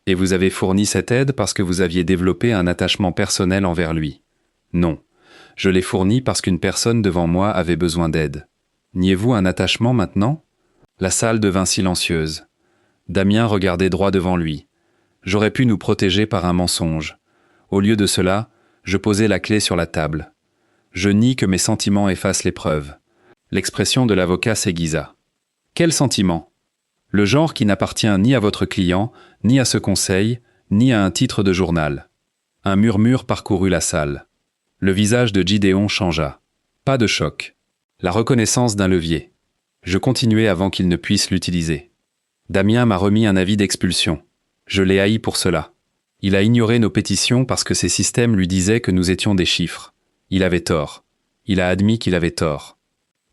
Et vous avez fourni cette aide parce que vous aviez développé un attachement personnel envers lui. Non. Je l'ai fourni parce qu'une personne devant moi avait besoin d'aide. Niez-vous un attachement maintenant ? La salle devint silencieuse. Damien regardait droit devant lui. J'aurais pu nous protéger par un mensonge. Au lieu de cela, je posai la clé sur la table. Je nie que mes sentiments effacent les preuves. L'expression de l'avocat s'aiguisa. Quel sentiment ? Le genre qui n'appartient ni à votre client, ni à ce conseil, ni à un titre de journal. Un murmure parcourut la salle. Le visage de Gideon changea. Pas de choc. La reconnaissance d'un levier. Je continuai avant qu'il ne puisse l'utiliser. Damien m'a remis un avis d'expulsion. Je l'ai haï pour cela. Il a ignoré nos pétitions parce que ses systèmes lui disaient que nous étions des chiffres. Il avait tort. Il a admis qu'il avait tort.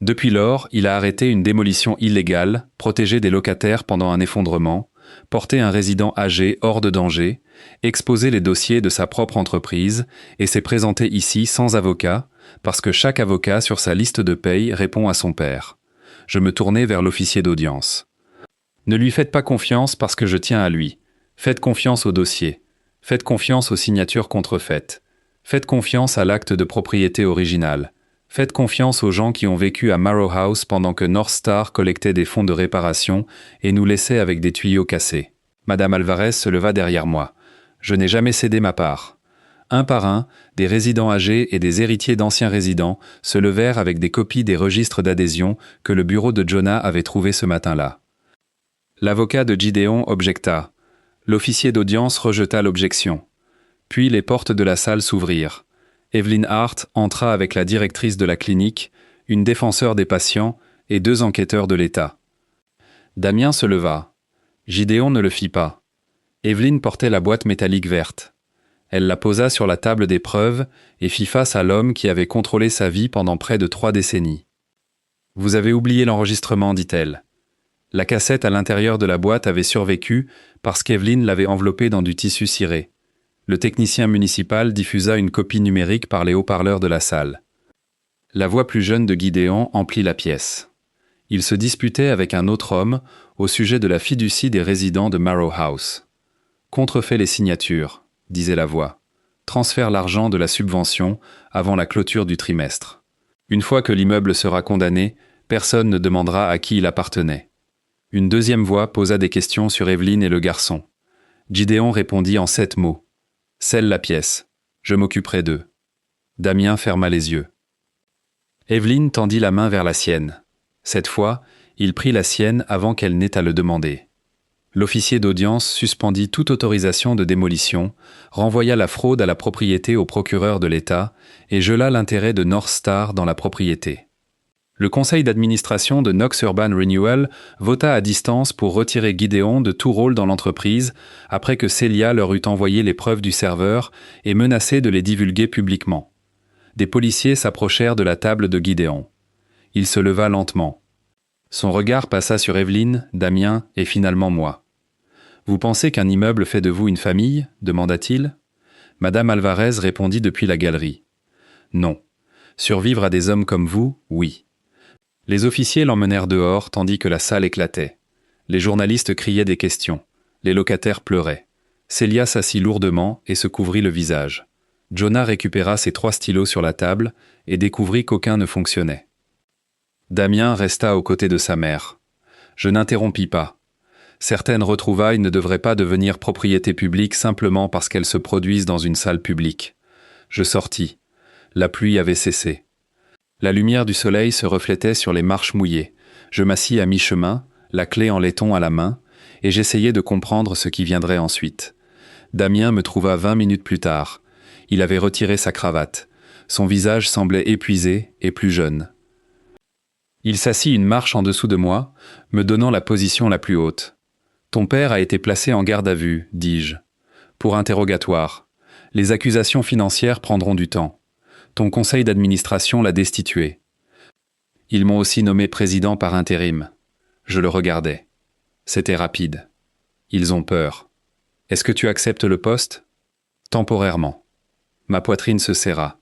Depuis lors, il a arrêté une démolition illégale, protégé des locataires pendant un effondrement, porté un résident âgé hors de danger, exposé les dossiers de sa propre entreprise et s'est présenté ici sans avocat, parce que chaque avocat sur sa liste de paye répond à son père. Je me tournai vers l'officier d'audience. Ne lui faites pas confiance parce que je tiens à lui. Faites confiance au dossier. Faites confiance aux signatures contrefaites. Faites confiance à l'acte de propriété original. Faites confiance aux gens qui ont vécu à Marrow House pendant que North Star collectait des fonds de réparation et nous laissait avec des tuyaux cassés. Madame Alvarez se leva derrière moi. Je n'ai jamais cédé ma part. Un par un, des résidents âgés et des héritiers d'anciens résidents se levèrent avec des copies des registres d'adhésion que le bureau de Jonah avait trouvés ce matin-là. L'avocat de Gideon objecta. L'officier d'audience rejeta l'objection. Puis les portes de la salle s'ouvrirent. Evelyn Hart entra avec la directrice de la clinique, une défenseure des patients et 2 enquêteurs de l'État. Damien se leva. Gideon ne le fit pas. Evelyn portait la boîte métallique verte. Elle la posa sur la table des preuves et fit face à l'homme qui avait contrôlé sa vie pendant près de 3 décennies. « Vous avez oublié l'enregistrement, dit-elle. La cassette à l'intérieur de la boîte avait survécu parce qu'Evelyn l'avait enveloppée dans du tissu ciré. Le technicien municipal diffusa une copie numérique par les haut-parleurs de la salle. La voix plus jeune de Gideon emplit la pièce. Il se disputait avec un autre homme au sujet de la fiducie des résidents de Marrow House. « Contrefait les signatures », disait la voix. « Transfère l'argent de la subvention avant la clôture du trimestre. Une fois que l'immeuble sera condamné, personne ne demandera à qui il appartenait. » Une deuxième voix posa des questions sur Evelyn et le garçon. Gideon répondit en 7 mots. « Scelle la pièce. Je m'occuperai d'eux. » Damien ferma les yeux. Evelyn tendit la main vers la sienne. Cette fois, il prit la sienne avant qu'elle n'ait à le demander. L'officier d'audience suspendit toute autorisation de démolition, renvoya la fraude à la propriété au procureur de l'État et gela l'intérêt de North Star dans la propriété. Le conseil d'administration de Knox Urban Renewal vota à distance pour retirer Gideon de tout rôle dans l'entreprise après que Celia leur eut envoyé les preuves du serveur et menacé de les divulguer publiquement. Des policiers s'approchèrent de la table de Gideon. Il se leva lentement. Son regard passa sur Evelyn, Damien et finalement moi. « Vous pensez qu'un immeuble fait de vous une famille ?» demanda-t-il. Madame Alvarez répondit depuis la galerie. « Non. Survivre à des hommes comme vous, oui. » Les officiers l'emmenèrent dehors tandis que la salle éclatait. Les journalistes criaient des questions. Les locataires pleuraient. Celia s'assit lourdement et se couvrit le visage. Jonah récupéra ses 3 stylos sur la table et découvrit qu'aucun ne fonctionnait. Damien resta aux côtés de sa mère. Je n'interrompis pas. Certaines retrouvailles ne devraient pas devenir propriété publique simplement parce qu'elles se produisent dans une salle publique. Je sortis. La pluie avait cessé. La lumière du soleil se reflétait sur les marches mouillées. Je m'assis à mi-chemin, la clé en laiton à la main, et j'essayais de comprendre ce qui viendrait ensuite. Damien me trouva 20 minutes plus tard. Il avait retiré sa cravate. Son visage semblait épuisé et plus jeune. Il s'assit une marche en dessous de moi, me donnant la position la plus haute. « Ton père a été placé en garde à vue, dis-je. Pour interrogatoire. Les accusations financières prendront du temps. Ton conseil d'administration l'a destitué. Ils m'ont aussi nommé président par intérim. Je le regardais. C'était rapide. Ils ont peur. Est-ce que tu acceptes le poste ? Temporairement. Ma poitrine se serra.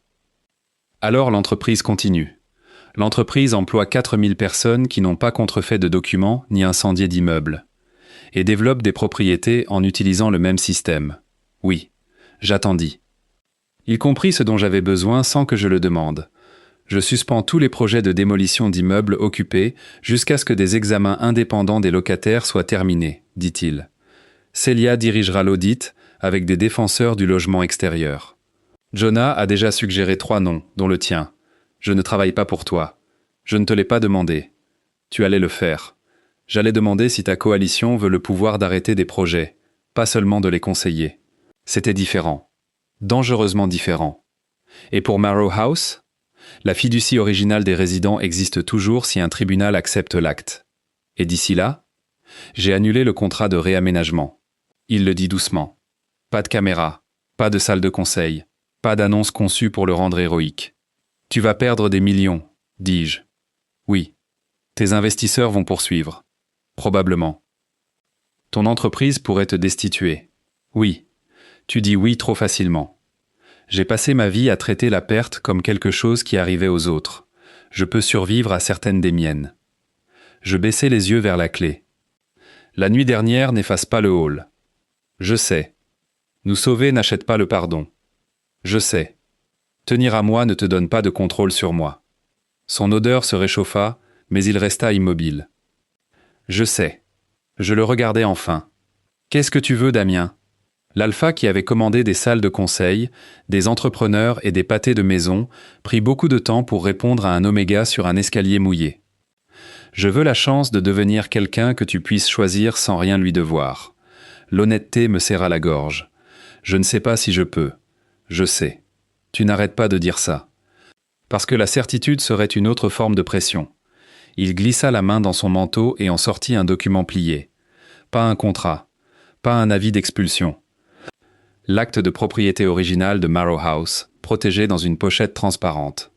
Alors l'entreprise continue. L'entreprise emploie 4000 personnes qui n'ont pas contrefait de documents ni incendié d'immeubles. Et développe des propriétés en utilisant le même système. Oui, j'attendis. Il comprit ce dont j'avais besoin sans que je le demande. Je suspends tous les projets de démolition d'immeubles occupés jusqu'à ce que des examens indépendants des locataires soient terminés, dit-il. Celia dirigera l'audit avec des défenseurs du logement extérieur. Jonah a déjà suggéré 3 noms, dont le tien. Je ne travaille pas pour toi. Je ne te l'ai pas demandé. Tu allais le faire. J'allais demander si ta coalition veut le pouvoir d'arrêter des projets, pas seulement de les conseiller. C'était différent. Dangereusement différent. Et pour Marrow House, la fiducie originale des résidents existe toujours si un tribunal accepte l'acte. Et d'ici là, j'ai annulé le contrat de réaménagement. Il le dit doucement. Pas de caméra, pas de salle de conseil, pas d'annonce conçue pour le rendre héroïque. Tu vas perdre des millions, dis-je. Oui. Tes investisseurs vont poursuivre. Probablement. Ton entreprise pourrait te destituer. Oui. Tu dis oui trop facilement. J'ai passé ma vie à traiter la perte comme quelque chose qui arrivait aux autres. Je peux survivre à certaines des miennes. Je baissai les yeux vers la clé. La nuit dernière n'efface pas le hall. Je sais. Nous sauver n'achète pas le pardon. Je sais. Tenir à moi ne te donne pas de contrôle sur moi. Son odeur se réchauffa, mais il resta immobile. Je sais. Je le regardai enfin. Qu'est-ce que tu veux, Damien ? L'alpha qui avait commandé des salles de conseil, des entrepreneurs et des pâtés de maison prit beaucoup de temps pour répondre à un oméga sur un escalier mouillé. Je veux la chance de devenir quelqu'un que tu puisses choisir sans rien lui devoir. L'honnêteté me serra la gorge. Je ne sais pas si je peux. Je sais. Tu n'arrêtes pas de dire ça. Parce que la certitude serait une autre forme de pression. Il glissa la main dans son manteau et en sortit un document plié. Pas un contrat. Pas un avis d'expulsion. L'acte de propriété original de Marrow House, protégé dans une pochette transparente.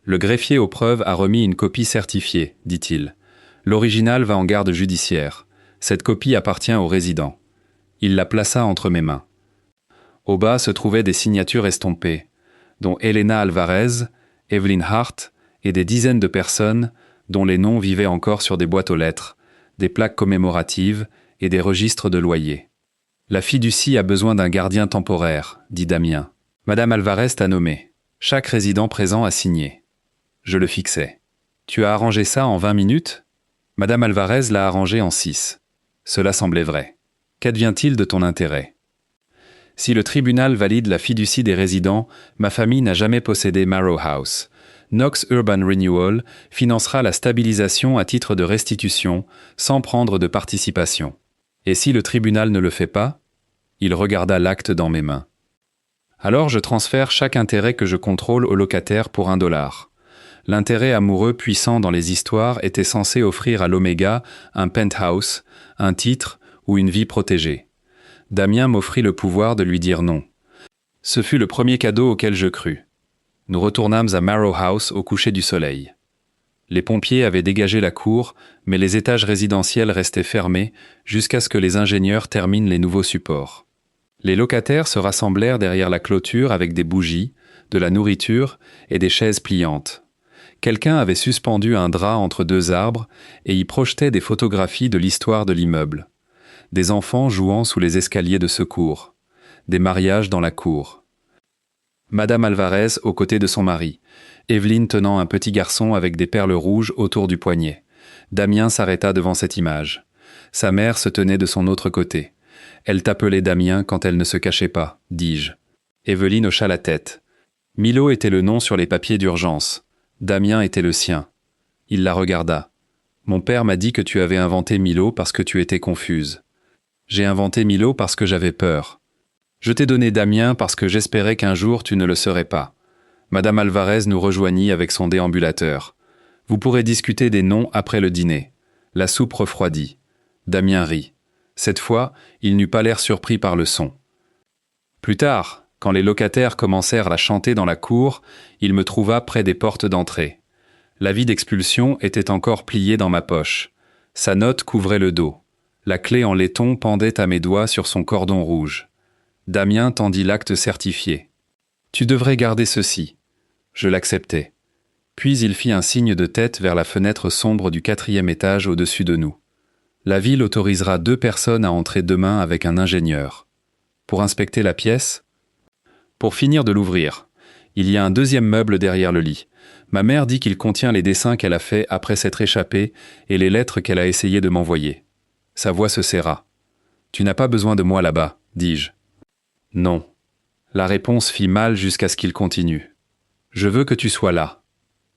Le greffier aux preuves a remis une copie certifiée, dit-il. L'original va en garde judiciaire. Cette copie appartient au résident. Il la plaça entre mes mains. Au bas se trouvaient des signatures estompées, dont Elena Alvarez, Evelyn Hart et des dizaines de personnes dont les noms vivaient encore sur des boîtes aux lettres, des plaques commémoratives et des registres de loyer. La fiducie a besoin d'un gardien temporaire, dit Damien. Madame Alvarez t'a nommé. Chaque résident présent a signé. Je le fixai. Tu as arrangé ça en 20 minutes ? Madame Alvarez l'a arrangé en 6. Cela semblait vrai. Qu'advient-il de ton intérêt ? Si le tribunal valide la fiducie des résidents, ma famille n'a jamais possédé Marrow House. Knox Urban Renewal financera la stabilisation à titre de restitution, sans prendre de participation. Et si le tribunal ne le fait pas ? Il regarda l'acte dans mes mains. Alors je transfère chaque intérêt que je contrôle au locataire pour $1. L'intérêt amoureux puissant dans les histoires était censé offrir à l'Oméga un penthouse, un titre ou une vie protégée. Damien m'offrit le pouvoir de lui dire non. Ce fut le premier cadeau auquel je crus. Nous retournâmes à Marrow House au coucher du soleil. Les pompiers avaient dégagé la cour, mais les étages résidentiels restaient fermés jusqu'à ce que les ingénieurs terminent les nouveaux supports. Les locataires se rassemblèrent derrière la clôture avec des bougies, de la nourriture et des chaises pliantes. Quelqu'un avait suspendu un drap entre 2 arbres et y projetait des photographies de l'histoire de l'immeuble. Des enfants jouant sous les escaliers de secours. Des mariages dans la cour. Madame Alvarez aux côtés de son mari. Evelyne tenant un petit garçon avec des perles rouges autour du poignet. Damien s'arrêta devant cette image. Sa mère se tenait de son autre côté. Elle t'appelait Damien quand elle ne se cachait pas, dis-je. Evelyne hocha la tête. Milo était le nom sur les papiers d'urgence. Damien était le sien. Il la regarda. Mon père m'a dit que tu avais inventé Milo parce que tu étais confuse. J'ai inventé Milo parce que j'avais peur. Je t'ai donné Damien parce que j'espérais qu'un jour tu ne le serais pas. Madame Alvarez nous rejoignit avec son déambulateur. Vous pourrez discuter des noms après le dîner. La soupe refroidit. Damien rit. Cette fois, il n'eut pas l'air surpris par le son. Plus tard, quand les locataires commencèrent à chanter dans la cour, il me trouva près des portes d'entrée. L'avis d'expulsion était encore plié dans ma poche. Sa note couvrait le dos. La clé en laiton pendait à mes doigts sur son cordon rouge. Damien tendit l'acte certifié. « Tu devrais garder ceci. » Je l'acceptai. Puis il fit un signe de tête vers la fenêtre sombre du 4e étage au-dessus de nous. La ville autorisera 2 personnes à entrer demain avec un ingénieur. Pour inspecter la pièce ? Pour finir de l'ouvrir. Il y a un 2e meuble derrière le lit. Ma mère dit qu'il contient les dessins qu'elle a faits après s'être échappée et les lettres qu'elle a essayé de m'envoyer. Sa voix se serra. « Tu n'as pas besoin de moi là-bas, dis-je. » Non. La réponse fit mal jusqu'à ce qu'il continue. « Je veux que tu sois là. »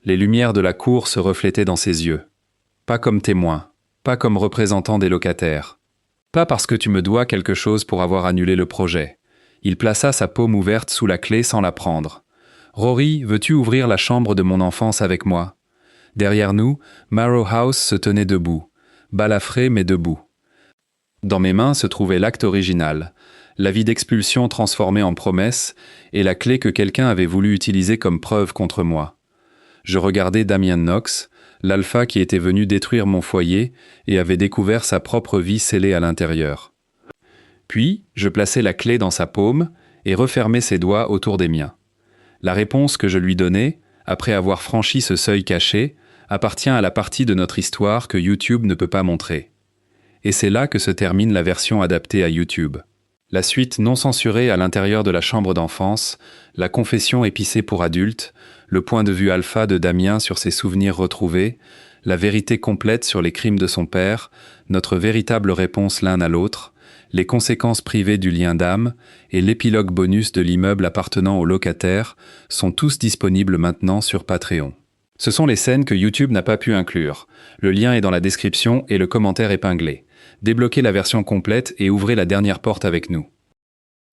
Les lumières de la cour se reflétaient dans ses yeux. Pas comme témoin, pas comme représentant des locataires. Pas parce que tu me dois quelque chose pour avoir annulé le projet. Il plaça sa paume ouverte sous la clé sans la prendre. « Rory, veux-tu ouvrir la chambre de mon enfance avec moi ?» Derrière nous, Marrow House se tenait debout, balafré mais debout. Dans mes mains se trouvait l'acte original, l'avis d'expulsion transformé en promesse et la clé que quelqu'un avait voulu utiliser comme preuve contre moi. Je regardais Damien Knox, l'alpha qui était venu détruire mon foyer et avait découvert sa propre vie scellée à l'intérieur. Puis, je plaçai la clé dans sa paume et refermai ses doigts autour des miens. La réponse que je lui donnai, après avoir franchi ce seuil caché, appartient à la partie de notre histoire que YouTube ne peut pas montrer. Et c'est là que se termine la version adaptée à YouTube. La suite non censurée à l'intérieur de la chambre d'enfance, la confession épicée pour adultes, le point de vue alpha de Damien sur ses souvenirs retrouvés, la vérité complète sur les crimes de son père, notre véritable réponse l'un à l'autre, les conséquences privées du lien d'âme et l'épilogue bonus de l'immeuble appartenant aux locataires sont tous disponibles maintenant sur Patreon. Ce sont les scènes que YouTube n'a pas pu inclure. Le lien est dans la description et le commentaire épinglé. Débloquez la version complète et ouvrez la dernière porte avec nous.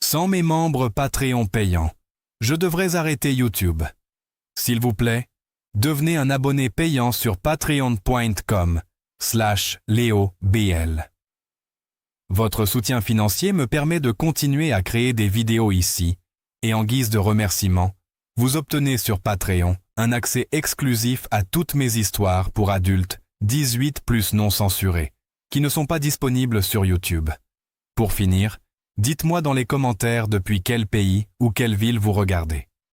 Sans mes membres Patreon payants, je devrais arrêter YouTube. S'il vous plaît, devenez un abonné payant sur patreon.com/LeoBL. Votre soutien financier me permet de continuer à créer des vidéos ici, et en guise de remerciement, vous obtenez sur Patreon un accès exclusif à toutes mes histoires pour adultes 18 plus non censurés, qui ne sont pas disponibles sur YouTube. Pour finir, dites-moi dans les commentaires depuis quel pays ou quelle ville vous regardez.